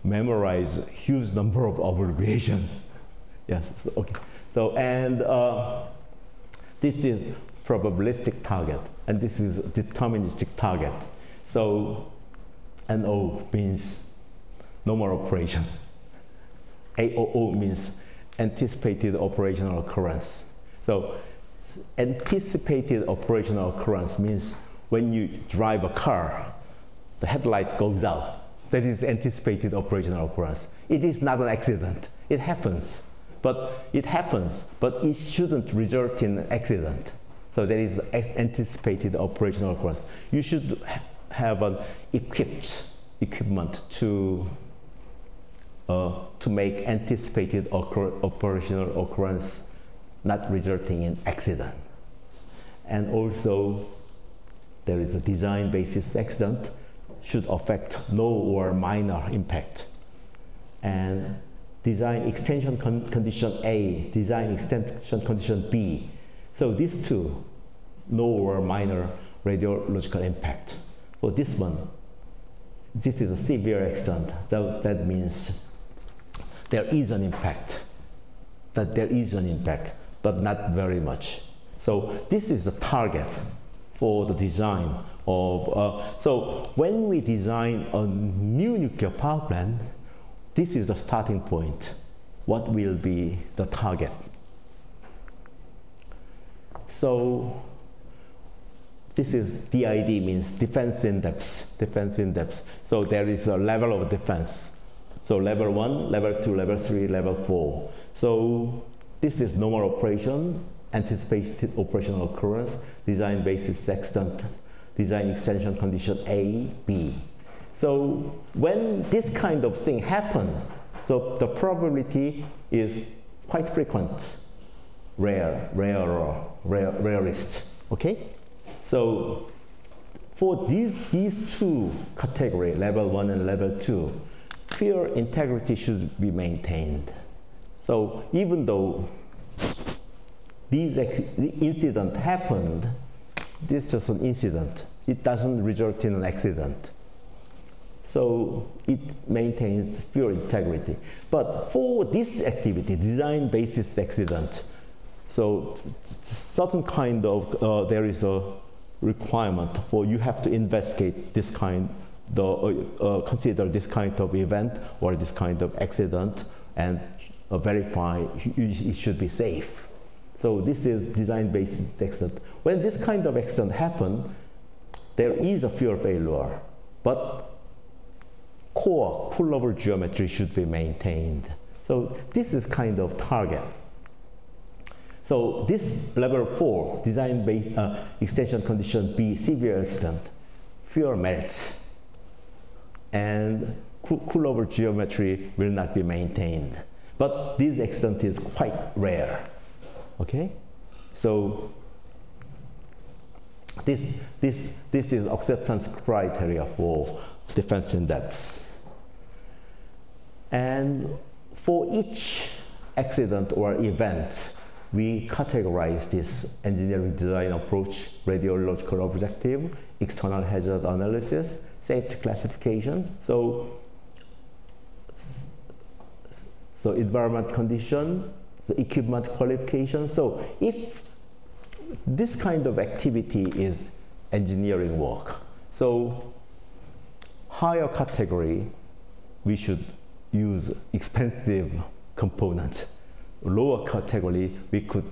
memorize a huge number of abbreviations. Yes, okay. So, and this is probabilistic target, and this is deterministic target. So, NO means normal operation. AOO means anticipated operational occurrence. So, anticipated operational occurrence means when you drive a car, the headlight goes out. That is anticipated operational occurrence. It is not an accident. It happens. But it shouldn't result in an accident. So there is anticipated operational occurrence. You should have an equipment to make anticipated operational occurrence not resulting in accident. And also, there is a design basis accident should affect no or minor impact. And design extension condition A, design extension condition B. So these two, no or minor radiological impact. For this one, this is a severe accident. That means there is an impact. But not very much. So this is a target for the design of, so when we design a new nuclear power plant, this is the starting point. What will be the target? So this is DID, means defense in depth, defense in depth. So there is a level of defense. So level 1, level 2, level 3, level 4. So this is normal operation, anticipated operational occurrence, design basis extent, design extension condition A, B. So when this kind of thing happens, so the probability is quite frequent, rarest, okay? So for these two categories, level 1 and level 2, fuel integrity should be maintained. So even though the incident happened, this is just an incident. It doesn't result in an accident. So it maintains fuel integrity. But for this activity, design basis accident, so certain kind of, there is a requirement for you have to investigate this kind, consider this kind of event or this kind of accident and verify it should be safe. So this is design basis accident. When this kind of accident happens, there is a fuel failure, but core cool-over geometry should be maintained. So this is kind of target. So this level 4, design based extension condition B, severe accident, fuel melts, and cool-over geometry will not be maintained. But this accident is quite rare. Okay, so this is acceptance criteria for defense in depth. And for each accident or event, we categorize this engineering design approach: radiological objective, external hazard analysis, safety classification. So environment condition, the equipment qualification. So if this kind of activity is engineering work, so higher category, we should use expensive components. Lower category, we could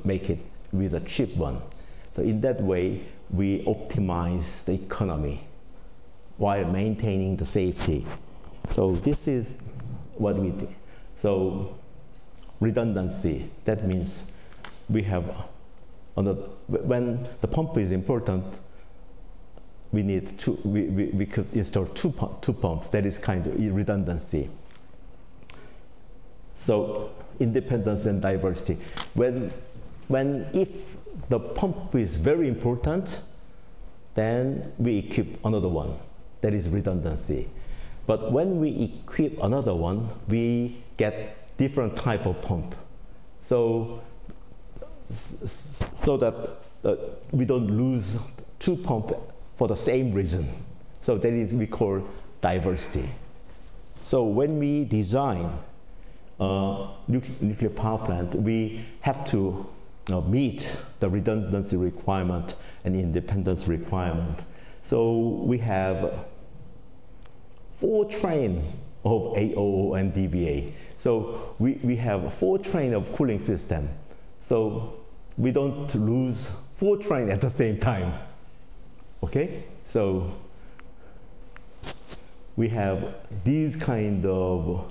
make it with a cheap one. So in that way, we optimize the economy while maintaining the safety. So this is what we do. So redundancy, that means we have, when the pump is important, we need two, we could install two pumps. That is kind of redundancy. So independence and diversity. If the pump is very important, then we equip another one. That is redundancy. But when we equip another one, we get different type of pump. So that we don't lose two pumps for the same reason. So that is we call diversity. So when we design nuclear power plant, we have to meet the redundancy requirement and independence requirement. So we have 4 trains of AOO and DBA. So we have 4 trains of cooling system. So we don't lose 4 trains at the same time. Okay? So we have these kind of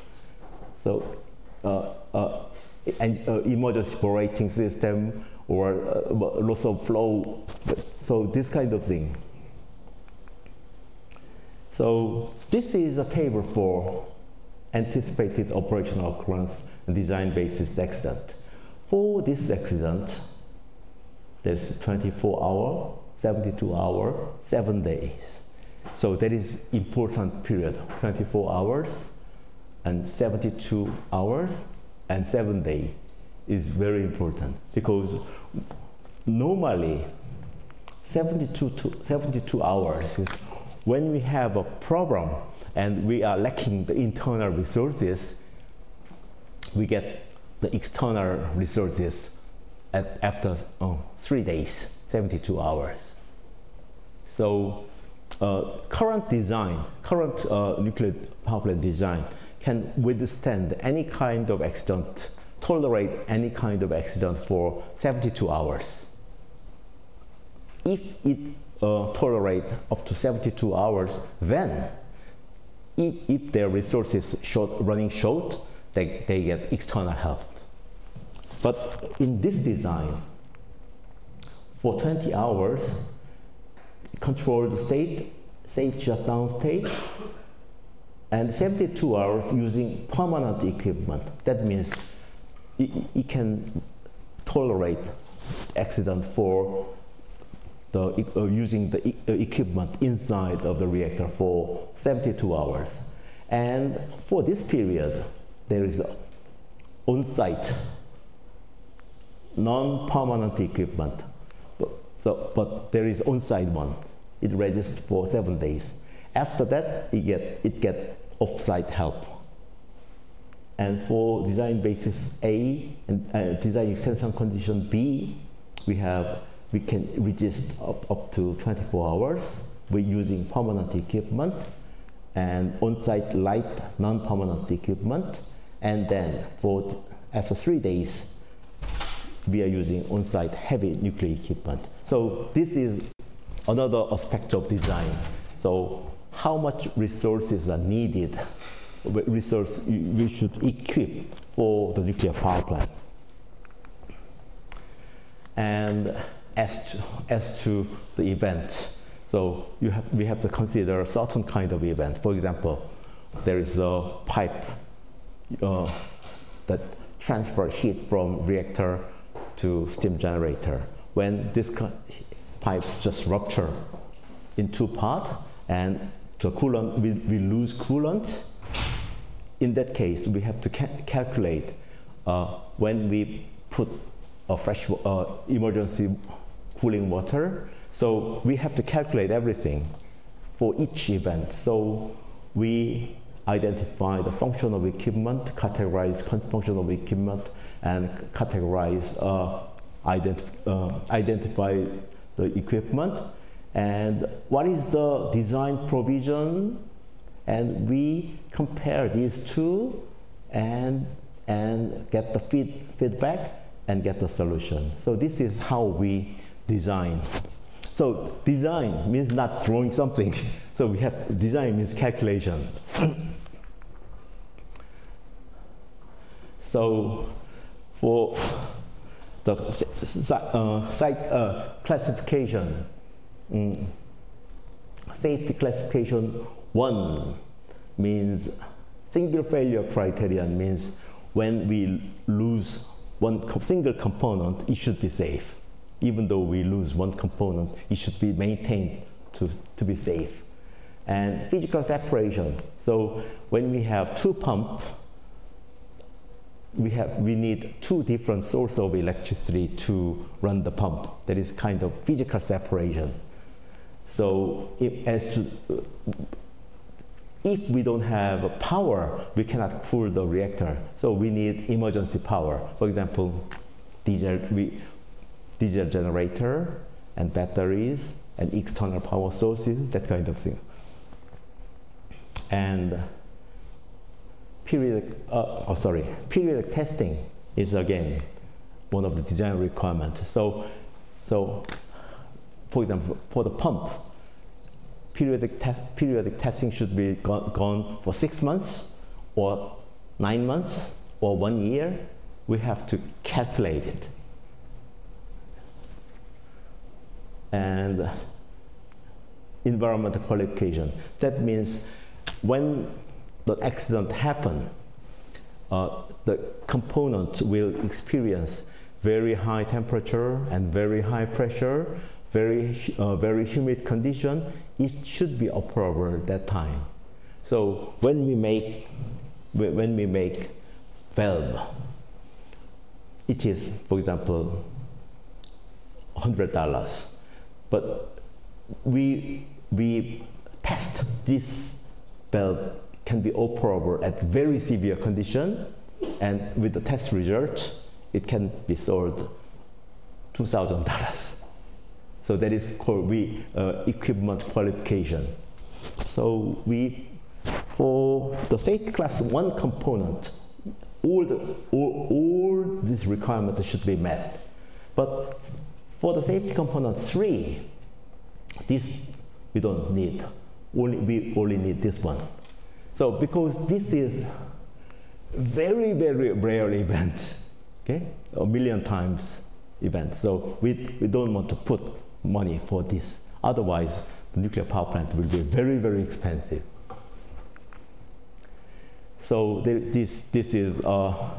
emergency operating system or loss of flow. So this kind of thing. So this is a table for anticipated operational occurrence and design basis accident. For this accident, there's 24 hour, 72 hour, 7 days. So that is important period, 24 hours and 72 hours and 7 days is very important, because normally 72 hours is when we have a problem and we are lacking the internal resources, we get the external resources after 3 days, 72 hours. So current nuclear power plant design can withstand any kind of accident, tolerate any kind of accident for 72 hours. If it tolerate up to 72 hours, then if their resources running short, they get external help. But in this design, for 20 hours, controlled state, safe shutdown state, and 72 hours using permanent equipment. That means it can tolerate accident for using the equipment inside of the reactor for 72 hours. And for this period, there is on-site, non-permanent equipment. But there is on-site one. It registers for 7 days. After that, it get off-site help. And for design basis A and design extension condition B, we can resist up to 24 hours. We're using permanent equipment and on-site light non-permanent equipment. And then after 3 days, we are using on-site heavy nuclear equipment. So this is another aspect of design. So how much resources are needed, we should equip for the nuclear power plant. And as to the event, so we have to consider a certain kind of event. For example, there is a pipe that transfers heat from reactor to steam generator. When this pipe just rupture in two parts and the coolant, we lose coolant, in that case we have to calculate when we put a fresh emergency cooling water. So we have to calculate everything for each event. So we identify the function of equipment, categorize function of equipment, and categorize, identify the equipment, and what is the design provision, and we compare these two and get the feedback and get the solution. So this is how we design. So design means not drawing something. So we have design means calculation. So for the site classification, safety classification 1 means single failure criterion means when we lose one single component, it should be safe. Even though we lose one component, it should be maintained to be safe. And physical separation. So when we have two pumps, we need two different sources of electricity to run the pump. That is kind of physical separation. So if we don't have power, we cannot cool the reactor. So we need emergency power. For example, diesel generator and batteries and external power sources, that kind of thing. And periodic testing is again one of the design requirements. So for example, for the pump, periodic testing should be gone for 6 months or 9 months or 1 year. We have to calculate it. And environmental qualification. That means when the accident happens, the component will experience very high temperature and very high pressure, very humid condition. It should be operable at that time. So when we make valve, it is, for example, $100. But we test this valve can be operable at very severe condition, and with the test result, it can be sold $2,000. So that is called equipment qualification. So for the safety class 1 component, all these requirements should be met. But for the safety component 3, this we don't need. We only need this one. So because this is very, very rare event, okay, 1 million times event. So we don't want to put money for this. Otherwise, the nuclear power plant will be very, very expensive. So this is a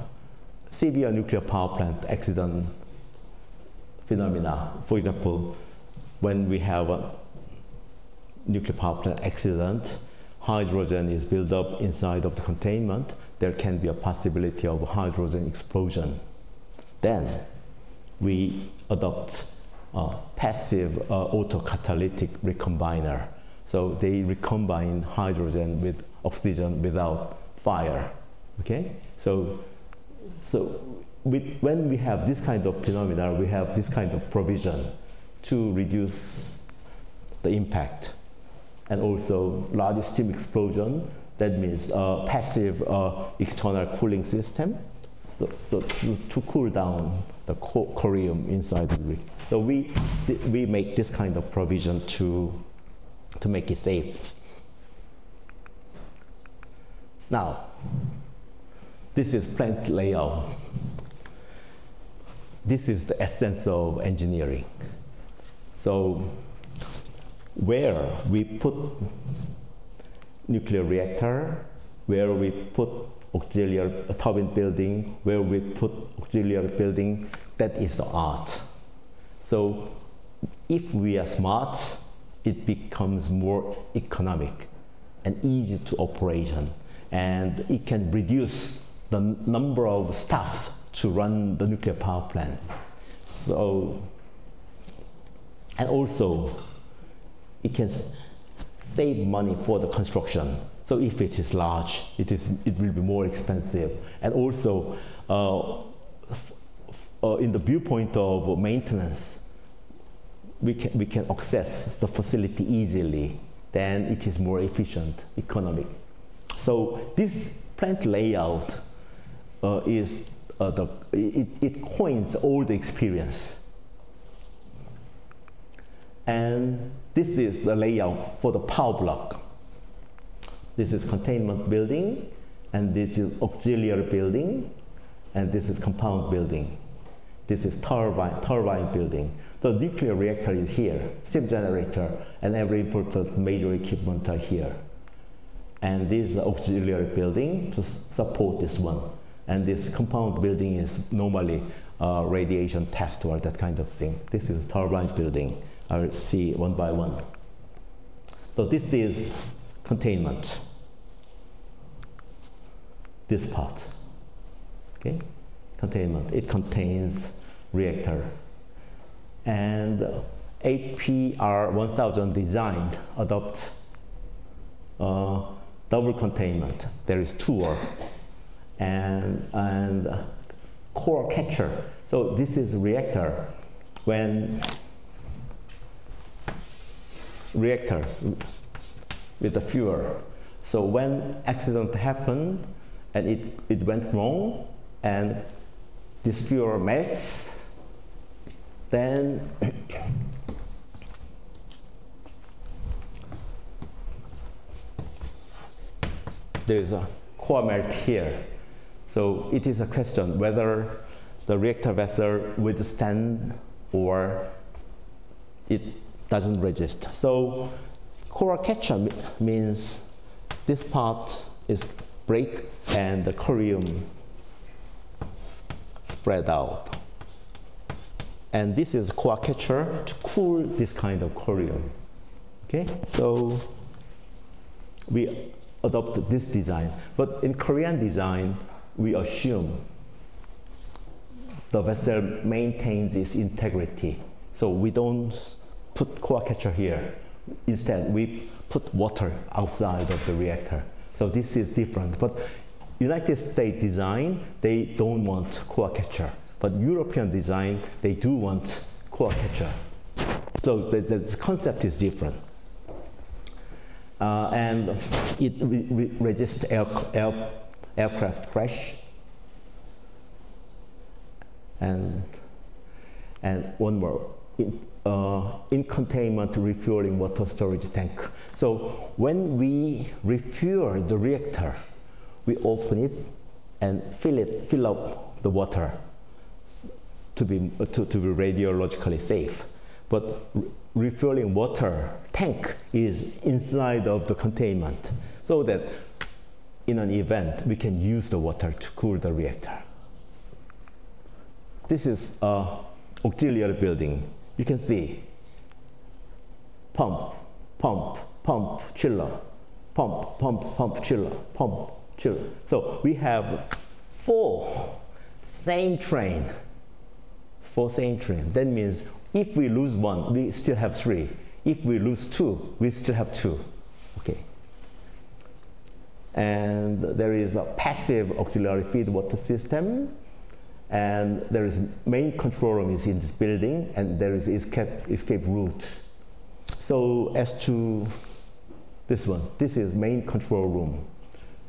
severe nuclear power plant accident phenomena. For example, when we have a nuclear power plant accident, hydrogen is built up inside of the containment. There can be a possibility of hydrogen explosion. Then we adopt a passive autocatalytic recombiner. So they recombine hydrogen with oxygen without fire. Okay? So when we have this kind of phenomena, we have this kind of provision to reduce the impact. And also large steam explosion, that means passive external cooling system, so to cool down the corium inside the rig. So we make this kind of provision to make it safe. Now, this is plant layout. This is the essence of engineering. So where we put nuclear reactor, where we put auxiliary turbine building, where we put auxiliary building, that is the art. So if we are smart, it becomes more economic and easy to operation, and it can reduce the number of staffs to run the nuclear power plant. So, and also it can save money for the construction. So if it is large, it will be more expensive. And also, in the viewpoint of maintenance, we can access the facility easily. Then it is more efficient, economic. So this plant layout it coins all the experience. And this is the layout for the power block. This is containment building, and this is auxiliary building, and this is compound building. This is turbine building. The nuclear reactor is here, steam generator, and every important major equipment are here. And this is the auxiliary building to support this one. And this compound building is normally radiation test or that kind of thing. This is turbine building. I will see one by one. So this is containment. This part, okay? Containment. It contains reactor. And APR1000 designed adopts double containment. There is two, and core catcher. So this is reactor. When reactor with the fuel. So when accident happened and it went wrong and this fuel melts, then there is a core melt here. So it is a question whether the reactor vessel withstand or it doesn't resist. So core catcher means this part is break and the corium spread out. And this is core catcher to cool this kind of corium. Okay, so we adopted this design. But in Korean design, we assume the vessel maintains its integrity. So we don't put core catcher here. Instead, we put water outside of the reactor. So this is different. But United States design, they don't want core catcher. But European design, they do want core catcher. So the concept is different. And it resists aircraft crash. And one more, in containment refueling water storage tank. So when we refuel the reactor, we open it and fill up the water to be radiologically safe. But refueling water tank is inside of the containment, so that in an event we can use the water to cool the reactor. This is auxiliary building. You can see pump, pump, pump, chiller, pump, pump, pump, chiller, pump, chiller. So we have 4 same train. 4 same train. That means if we lose 1, we still have 3. If we lose 2, we still have 2. Okay. And there is a passive auxiliary feed water system. And there is main control room is in this building, and there is escape route. So as to this one, this is main control room.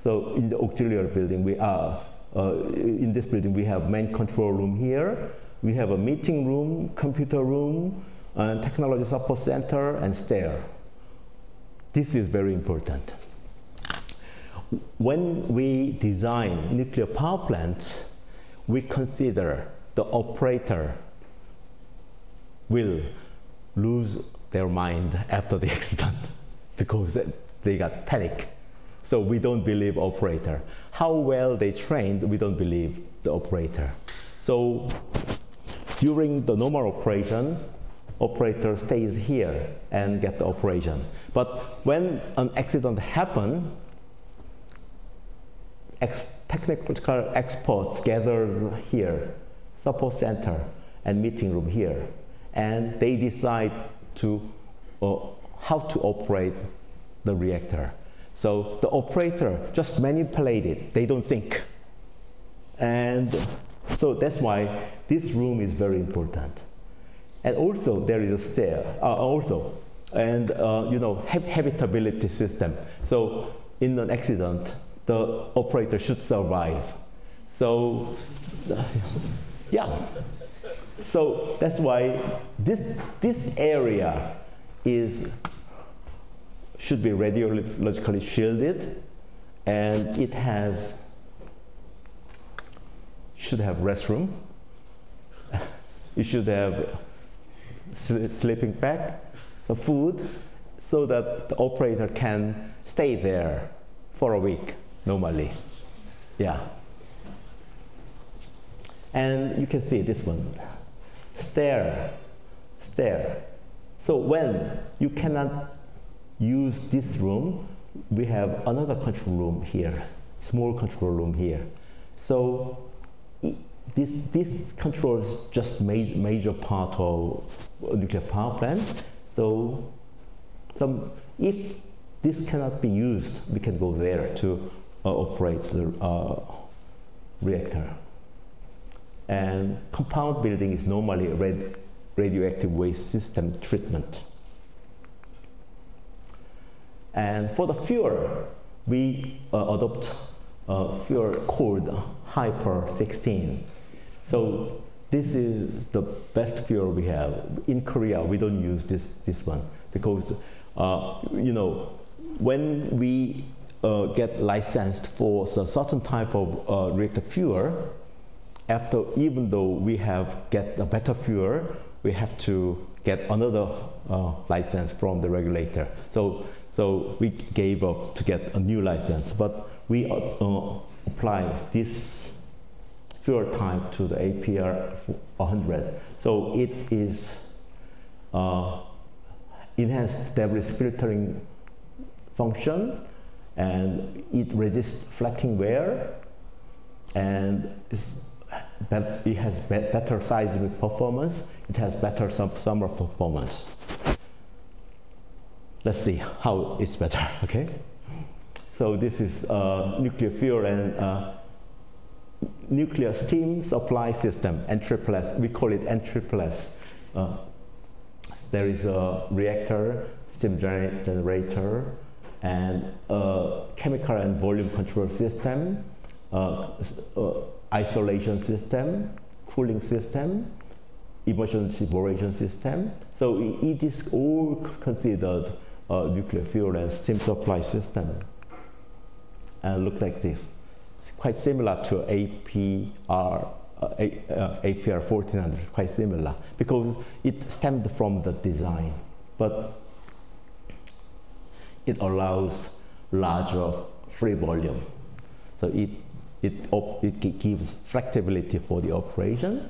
So in the auxiliary building, we are in this building we have main control room here. We have a meeting room, computer room, and technology support center, and stair. This is very important. When we design nuclear power plants, we consider the operator will lose their mind after the accident because they got panic. So we don't believe operator. How well they trained, we don't believe the operator. So during the normal operation, operator stays here and get the operation. But when an accident happens, technical experts gather here, support center and meeting room here, and they decide to how to operate the reactor. So the operator just manipulate it, they don't think. And so that's why this room is very important. And also there is a stair, you know, habitability system. So in an accident, the operator should survive. So, yeah. So that's why this area should be radiologically shielded, and it should have restroom. It should have sleeping bag, some food, so that the operator can stay there for a week normally. Yeah. And you can see this one, stair. So when you cannot use this room, we have another control room here, small control room here. So this controls just major part of a nuclear power plant. So if this cannot be used, we can go there to operate the reactor. And compound building is normally radioactive waste system treatment. And for the fuel, we adopt fuel called Hyper 16. So this is the best fuel we have. In Korea, we don't use this one because you know, when we get licensed for a certain type of reactor fuel, even though we get a better fuel, we have to get another license from the regulator. So we gave up to get a new license, but we apply this fuel type to the APR1000. So it is enhanced debris filtering function, and it resists flattening wear, and it has better seismic performance. It has better summer performance. Let's see how it's better, okay? So this is nuclear fuel and nuclear steam supply system, N++. We call it N++. there is a reactor, steam generator, and a chemical and volume control system, isolation system, cooling system, emergency evaporation system. So it is all considered a nuclear fuel and steam supply system. And look like this. It's quite similar to APR1000, quite similar, because it stemmed from the design, but it allows larger free volume. So it gives flexibility for the operation.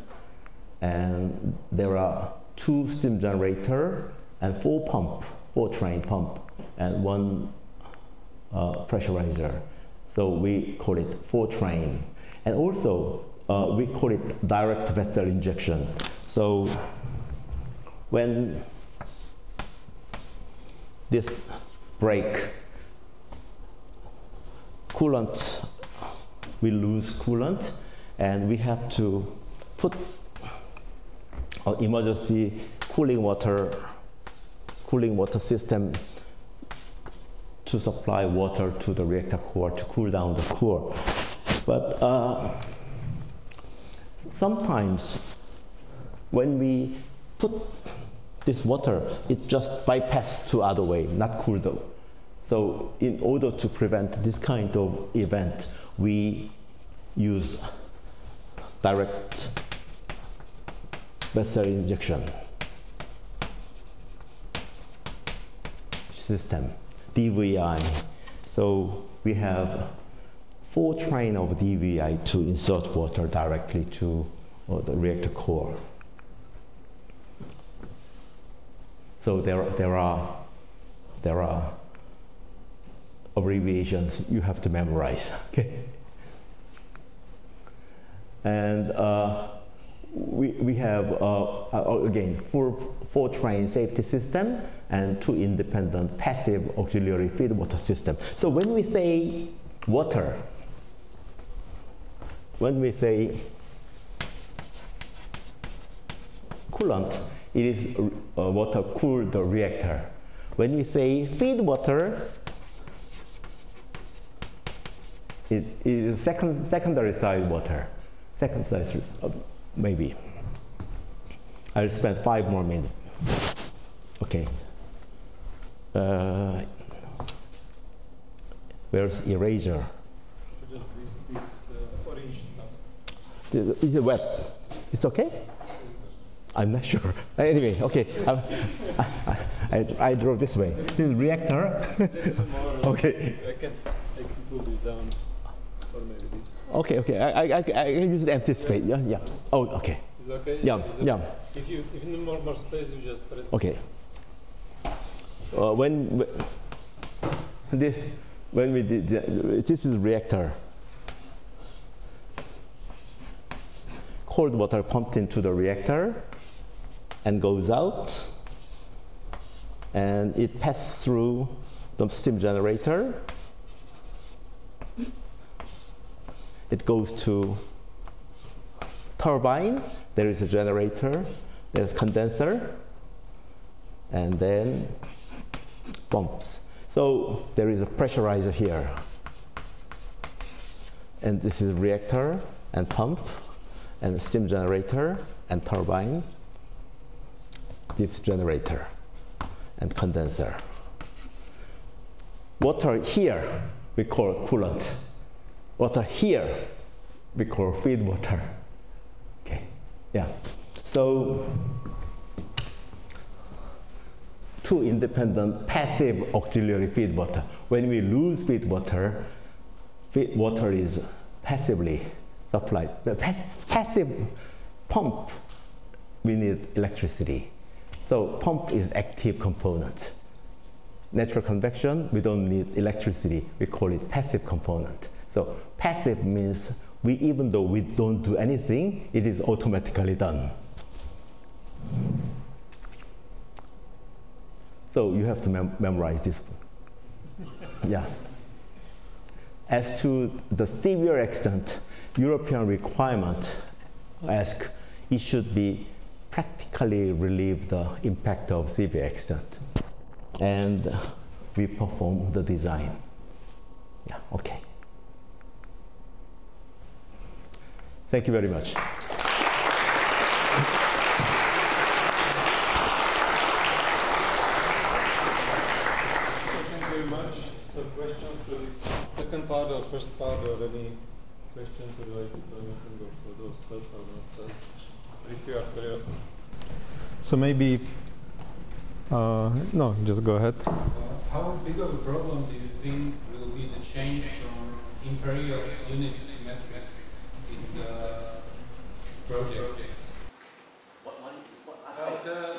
And there are 2 steam generator and 4 train pump, and 1 pressurizer. So we call it 4 train. And also, we call it direct vessel injection. So when this break, coolant, we lose coolant, and we have to put an emergency cooling water system to supply water to the reactor core to cool down the core. But sometimes when we put this water, it just bypasses to other way, not cooled down. So in order to prevent this kind of event, we use direct vessel injection system, DVI. So we have 4 train of DVI to insert water directly to the reactor core. So there are abbreviations you have to memorize. Okay. And we have again 4 train safety system and 2 independent passive auxiliary feed water system. So when we say water, when we say coolant, it is water cooled the reactor. When we say feed water, it is secondary side water. Second size, maybe. I'll spend 5 more minutes. Okay. Where's eraser? Just this orange stuff. Is it wet? It's okay? I'm not sure. Anyway, okay. I drove this way. This is reactor. Okay. I can pull this down, or maybe this. Okay. I can use the empty space. Yeah. Oh, okay. Is it okay? Yeah. If you need more space, you just press. Okay. When we did this is reactor. Cold water pumped into the reactor and goes out, and it passes through the steam generator. It goes to turbine. There is a generator, there's condenser, and then pumps. So there is a pressurizer here. And this is reactor and pump and steam generator and turbine. This generator and condenser. Water here we call coolant. Water here we call feed water. Okay, yeah. So 2 independent passive auxiliary feed water. When we lose feed water is passively supplied. The passive pump, we need electricity. So pump is active component. Natural convection, we don't need electricity. We call it passive component. So passive means even though we don't do anything, it is automatically done. So you have to memorize this one. Yeah. As to the severe extent, European requirement ask it should be practically relieve the impact of severe accident. And we perform the design. Yeah, okay. Thank you very much. Thank you very much. So questions to this second part or first part, or any questions related to anything of those self or not self? If you are curious. So maybe, no, just go ahead. How big of a problem do you think will be the change from imperial units to metric in the project? The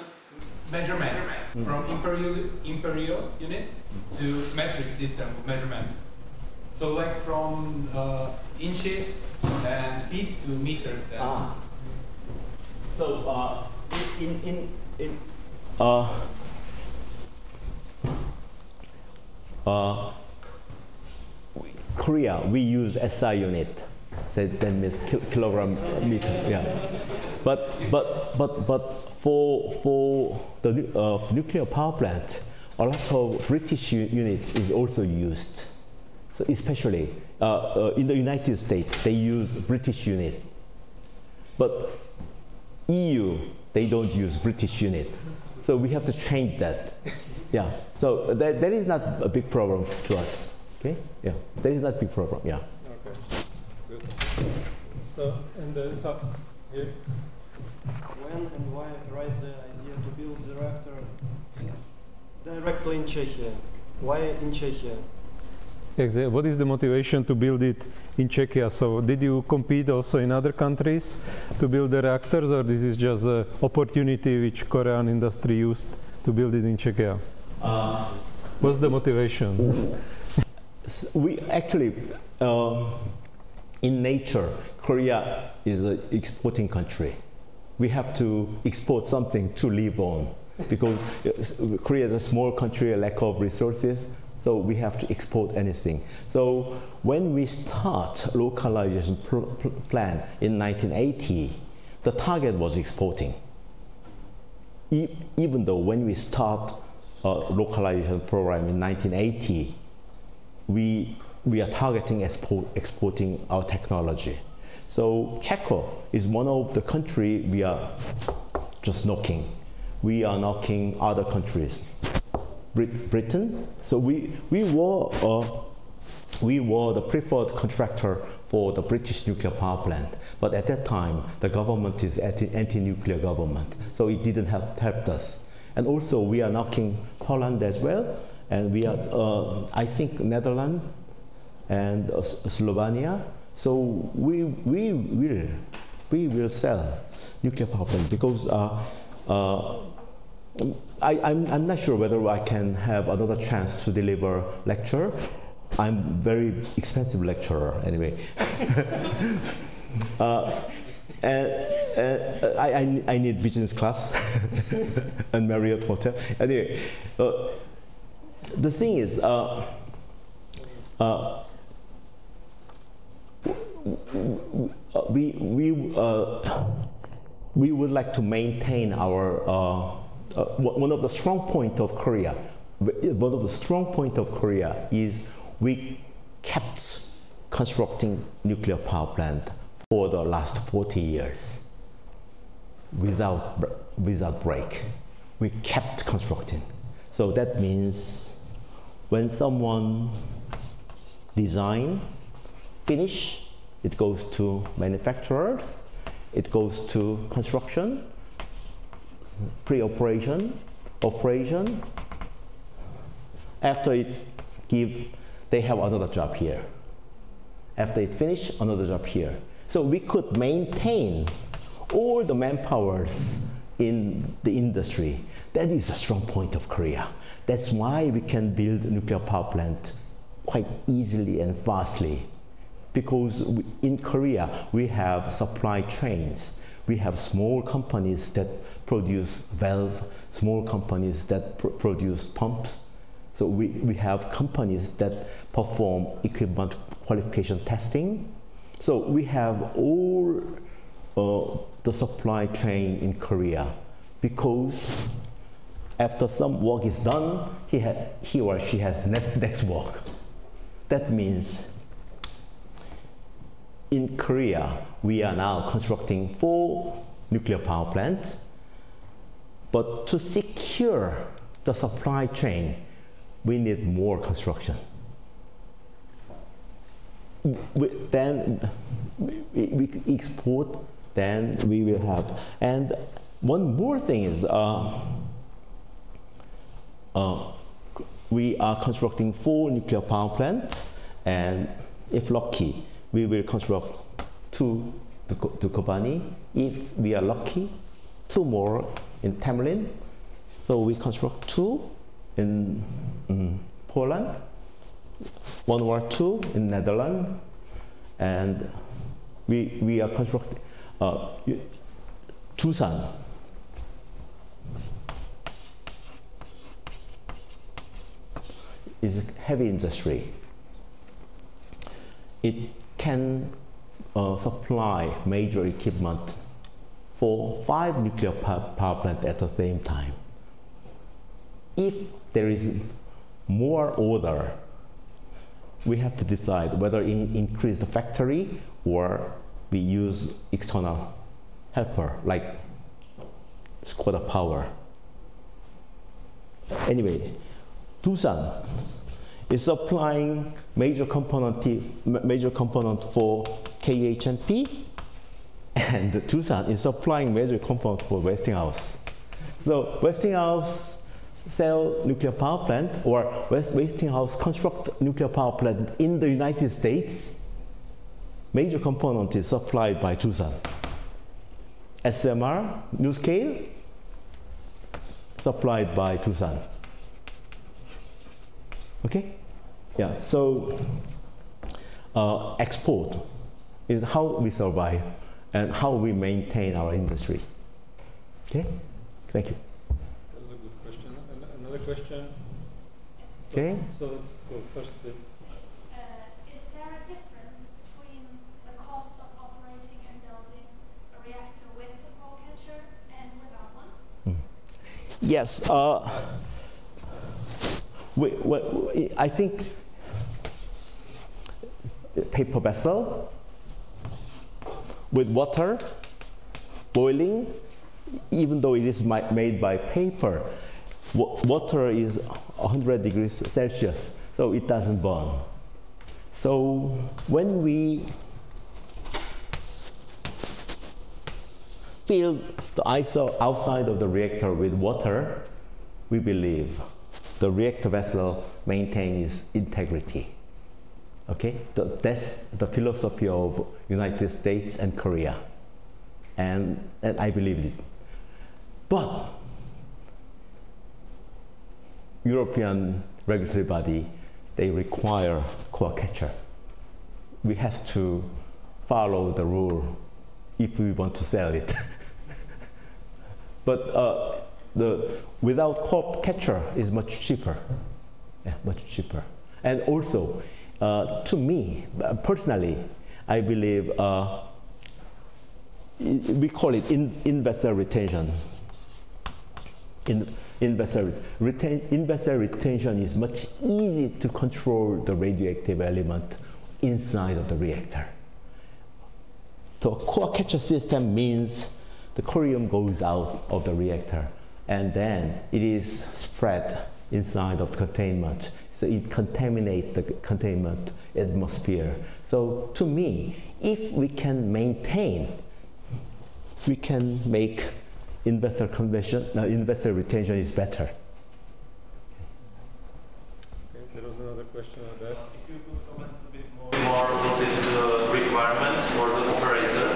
measurement from imperial units to metric system of measurement. So like from inches and feet to meters. And So Korea, we use SI unit. So that means kilogram meter. Yeah. But for the nuclear power plant, a lot of British unit is also used. So especially in the United States, they use British unit. But EU, they don't use British unit. So we have to change that. Yeah. So that is not a big problem to us. Okay. Yeah. That is not a big problem. Yeah. Okay. Good. So so here. When and why arise the idea to build the reactor directly in Czechia? Why in Czechia? Exactly. What is the motivation to build it in Czechia? So did you compete also in other countries to build the reactors, or this is just an opportunity which Korean industry used to build it in Czechia? What's the motivation? We actually, in nature, Korea is an exporting country. We have to export something to live on, because Korea is a small country, a lack of resources. So we have to export anything. So when we start localization plan in 1980, the target was exporting. Even though when we start localization program in 1980, we are targeting exporting our technology. So Czechia is one of the countries we are just knocking. We are knocking other countries. Britain. So we were the preferred contractor for the British nuclear power plant. But at that time, the government is anti-nuclear government, so it didn't help us. And also, we are knocking Poland as well, and we are, I think, Netherlands and Slovenia. So we will sell nuclear power plant, because I'm not sure whether I can have another chance to deliver lecture. I'm very expensive lecturer anyway. And I need business class and Marriott hotel. Anyway, the thing is, we would like to maintain our one of the strong points of Korea. One of the strong points of Korea is we kept constructing nuclear power plant for the last 40 years without break. We kept constructing. So that means when someone design, finish, it goes to manufacturers, it goes to construction, pre-operation, operation. After it give, they have another job here. After it finish, another job here. So we could maintain all the manpowers in the industry. That is a strong point of Korea. That's why we can build a nuclear power plant quite easily and fastly. Because in Korea, we have supply chains. We have small companies that produce valve, small companies that produce pumps. So we have companies that perform equipment qualification testing. So we have all the supply chain in Korea, because after some work is done, he or she has next work. That means in Korea, we are now constructing 4 nuclear power plants, but to secure the supply chain, we need more construction. Then we export, then we will have. And one more thing is, we are constructing 4 nuclear power plants, and if lucky, we will construct 2 Dukovany. If we are lucky, 2 more in Tamlin. So we construct 2 in Poland, 1 or 2 in Netherlands, and we are constructing Busan. Is heavy industry. It can supply major equipment for 5 nuclear power plants at the same time. If there is more order, we have to decide whether increase the factory or we use external helper like squatter power. Anyway, Busan is supplying major component for KHNP, and Busan is supplying major component for Westinghouse. So Westinghouse sell nuclear power plant, or Westinghouse construct nuclear power plant in the United States. Major component is supplied by Busan. SMR, new scale, supplied by Busan. Okay? Yeah, so export is how we survive and how we maintain our industry. Okay? Thank you. That was a good question. Another question? Okay. So let's go first. Is there a difference between the cost of operating and building a reactor with the core catcher and without one? Yes. I think paper vessel with water boiling, even though it is made by paper, water is 100 degrees Celsius, so it doesn't burn. So when we fill the outside of the reactor with water, we believe the reactor vessel maintains integrity. Okay, that's the philosophy of United States and Korea, and I believe it. But European regulatory body, they require core catcher. We have to follow the rule if we want to sell it. But without core catcher is much cheaper. Yeah, much cheaper. And also, to me, personally, I believe we call it investor retention. Investor retention is much easier to control the radioactive element inside of the reactor. So core catcher system means the corium goes out of the reactor and then it is spread inside of the containment. So it contaminates the containment atmosphere. So to me, if we can maintain, we can make investor retention is better. Okay, there was another question on that. If you could comment a bit more what is the requirements for the operator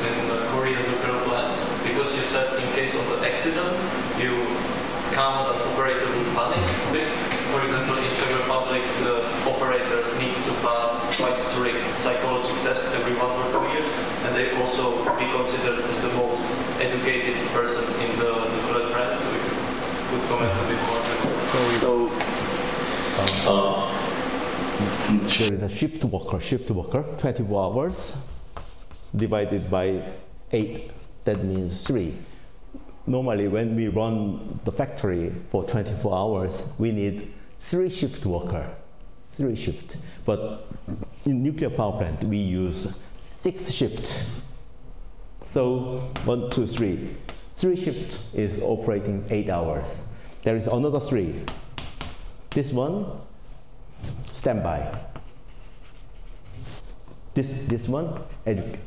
in the Korean nuclear plants? Because you said in case of the accident, you count that operator would panic a bit. For example, in Czech Republic, the operators need to pass quite strict psychological tests every 1 or 2 years, and they also be considered as the most educated persons in the nuclear plant. So you could comment a bit more. There is a shift worker, 24 hours, divided by 8, that means 3. Normally, when we run the factory for 24 hours, we need 3 shift workers, 3 shifts. But in nuclear power plant, we use 6 shifts. So 1, 2, 3. 3 shifts is operating 8 hours. There is another 3. This one, standby. This one,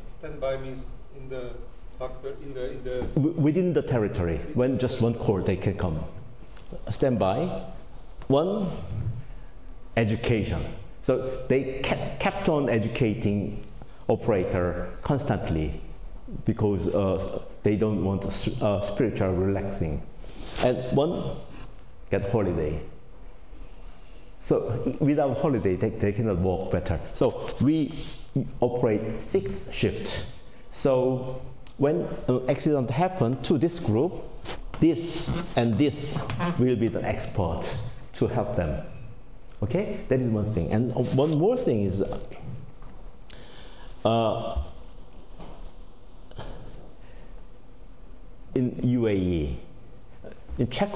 Standby means in the factor, in the within the territory, when just one core they can come. Standby. 1, education. So they kept on educating operator constantly because they don't want spiritual relaxing. And 1, get holiday. So without holiday, they cannot work better. So we operate 6 shifts. So when an accident happens to this group, this and this will be the expert to help them. Okay, that is one thing. And one more thing is in UAE, in Czech,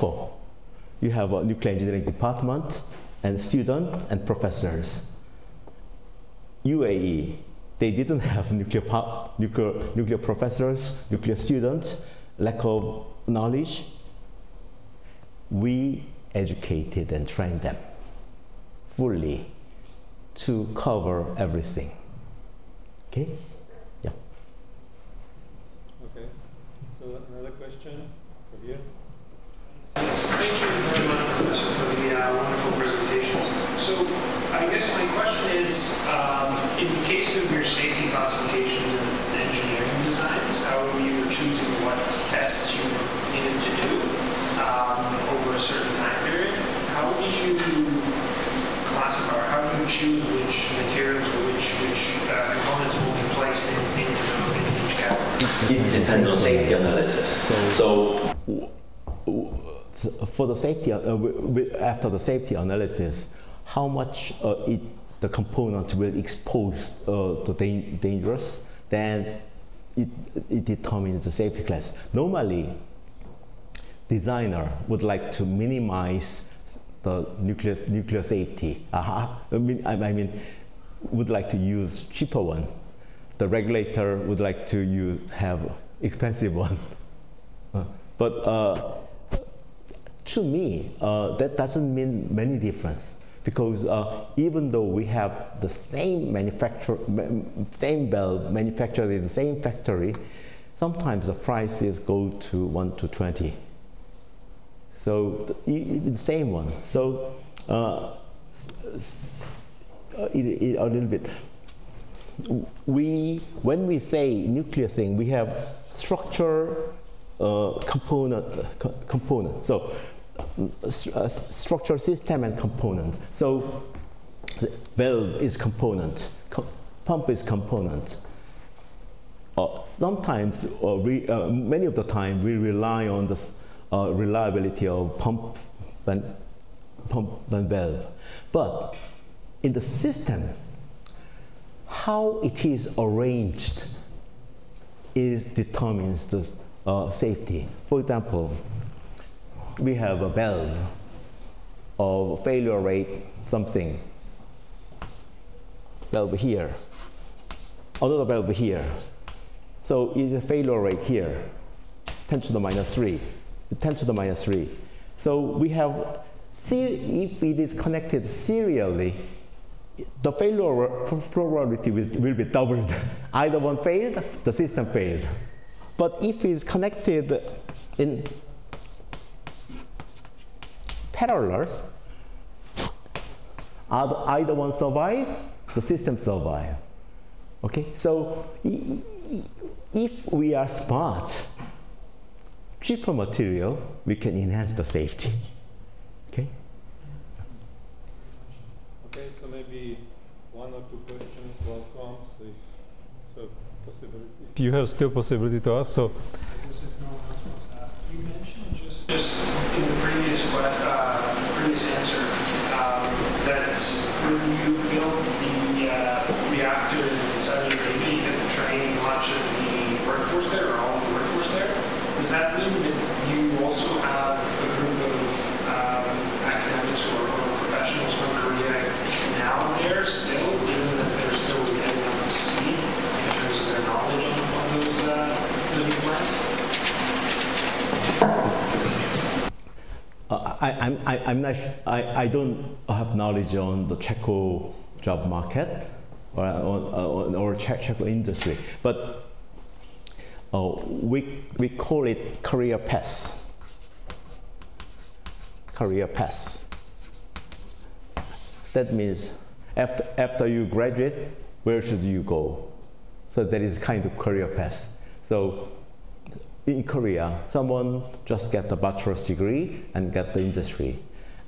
you have a nuclear engineering department and students and professors. UAE, they didn't have nuclear professors, nuclear students, lack of knowledge. We educated and trained them fully to cover everything. Okay? Yeah. Okay. So another question. So here. Yes, thank you very much, Professor, for the wonderful presentations. So I guess my question is, in the case of your safety classifications and engineering designs, how you were choosing what tests you needed to do over a certain time period, how do you classify, or how do you choose which materials or which components will be placed in each category? It depends on safety analysis. So for the safety, after the safety analysis, how much the component will expose to dangerous, then it determines the safety class. Normally, designer would like to minimize the nuclear safety. I mean, would like to use cheaper one. The regulator would like to have expensive one. But to me, that doesn't mean many difference, because even though we have the same same valve manufactured in the same factory, sometimes the prices go to 1 to 20. So the same one. So a little bit. When we say nuclear thing, we have structure, component. So structure, system, and component. So valve is component, pump is component. Sometimes, many of the time, we rely on the reliability of pump and valve. But in the system, how it is arranged determines the safety. For example, we have a valve of failure rate something, valve here, another valve here. So it's a failure rate here, 10 to the minus 3, 10 to the minus 3. So we have, if it is connected serially, the failure probability will be doubled. Either one failed, the system failed. But if it's connected in parallel, either one survive, the system survive. Okay, so if we are smart, cheaper material, we can enhance the safety. Okay. Okay, so maybe 1 or 2 questions, last one. So possibility. If you have still possibility to ask, so. If no one else wants to ask, you mentioned just in the previous answer that when you built the reactor in Saudi Arabia, you didn't train much of the workforce there, or all of the workforce there. Does that mean that you also have a group of academics or professionals from Korea now there still, given that they're still getting up to speed in terms of their knowledge on those new plans? I'm not. I don't have knowledge on the Czech job market or Czech industry, but we call it career path. Career path. That means after you graduate, where should you go? So that is kind of career path. So in Korea, someone just get a bachelor's degree and get the industry.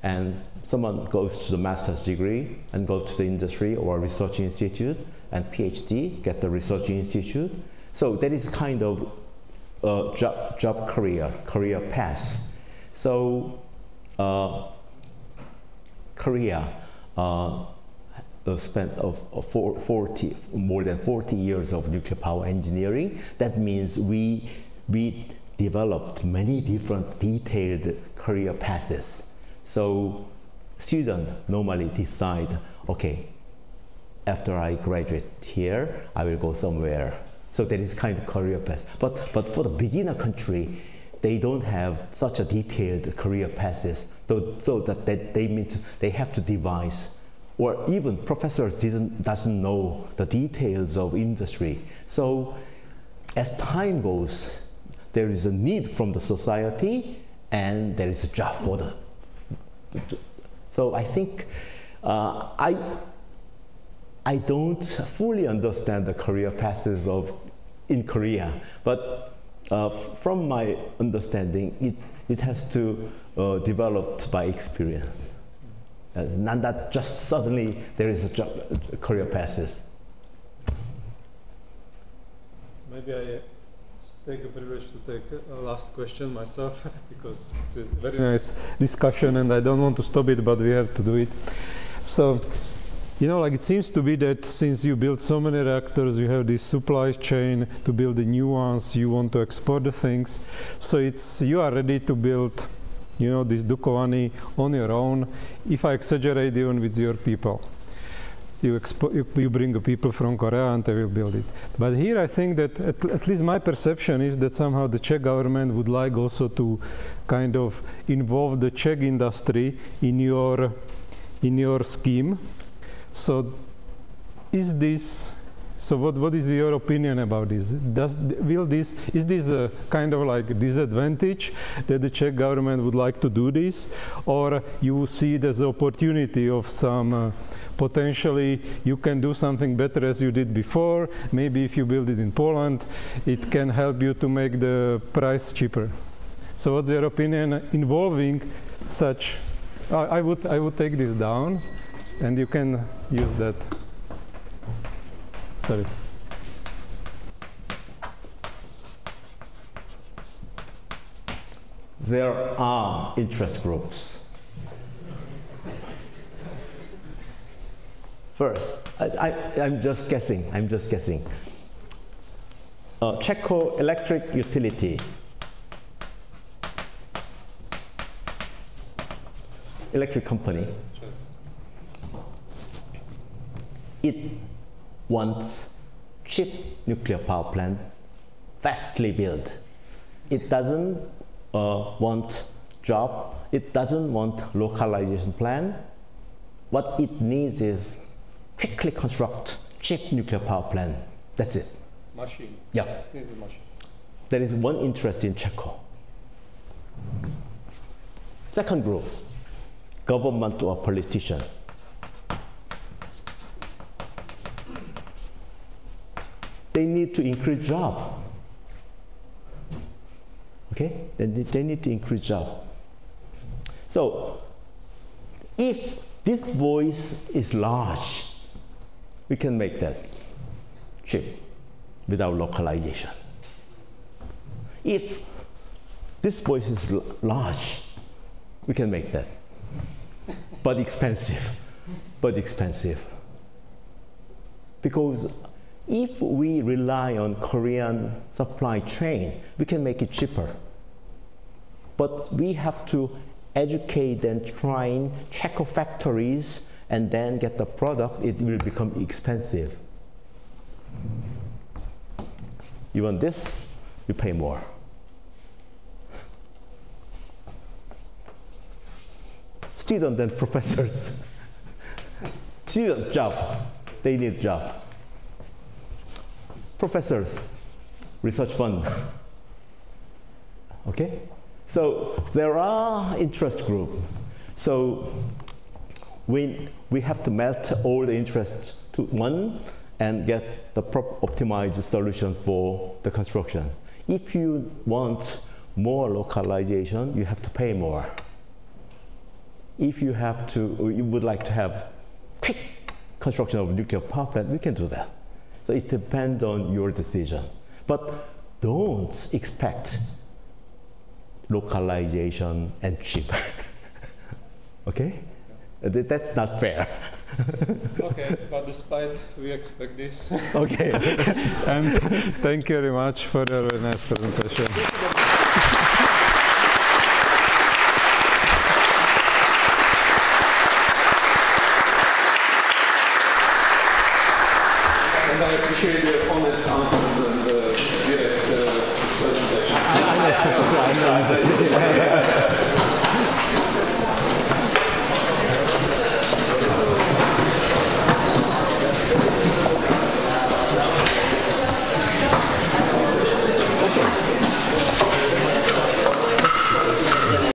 And someone goes to the master's degree and go to the industry or research institute, and PhD, get the research institute. So that is kind of job career path. So Korea spent more than 40 years of nuclear power engineering. That means we developed many different detailed career paths. So students normally decide, okay, after I graduate here, I will go somewhere. So that is kind of career path. But for the beginner country, they don't have such a detailed career paths. So that they mean they have to devise, or even professors doesn't know the details of industry. So as time goes, there is a need from the society, and there is a job for the. So I think I don't fully understand the career paths in Korea, but from my understanding, it has to developed by experience. Not that just suddenly there is a career paths. Maybe I take a privilege to take a last question myself, because it's a very nice discussion and I don't want to stop it, but we have to do it. So, you know, like it seems to be that since you build so many reactors, you have this supply chain to build the new ones, you want to export the things. So you are ready to build, you know, this Dukovany on your own. If I exaggerate, even with your people. You bring the people from Korea and they will build it. But here I think that, at least my perception is that somehow the Czech government would like also to kind of involve the Czech industry in your scheme. So is this, so what is your opinion about this? Is this a kind of like disadvantage that the Czech government would like to do this? Or you see it as an opportunity of some, potentially you can do something better as you did before. Maybe if you build it in Poland, it can help you to make the price cheaper. So what's your opinion involving such? I would take this down and you can use that. Sorry. There are interest groups. First, I'm just guessing. Czech electric utility. Electric company. It wants cheap nuclear power plant, fastly built. It doesn't want job. It doesn't want localization plan. What it needs is quickly construct cheap nuclear power plant. That's it. Machine. Yeah. This is a machine. There is one interest in Czech. Second group, government or politician. They need to increase job. Okay? They need to increase job. So, if this voice is large, we can make that cheap without localization. If this voice is large, we can make that, but expensive. Because If we rely on Korean supply chain, we can make it cheaper. But we have to educate and train Czech factories and then get the product. It will become expensive. Even this, you pay more. Student and professors. Student job, they need job. Professors, research fund. Okay? So there are interest groups. So we have to melt all the interests to one and get the optimized solution for the construction. If you want more localization, you have to pay more. If you have to, or you would like to have quick construction of nuclear power plant, we can do that. So it depends on your decision. But don't expect localization and cheap. Okay? That's not fair. Okay, but despite we expect this. Okay. And thank you very much for your very nice presentation.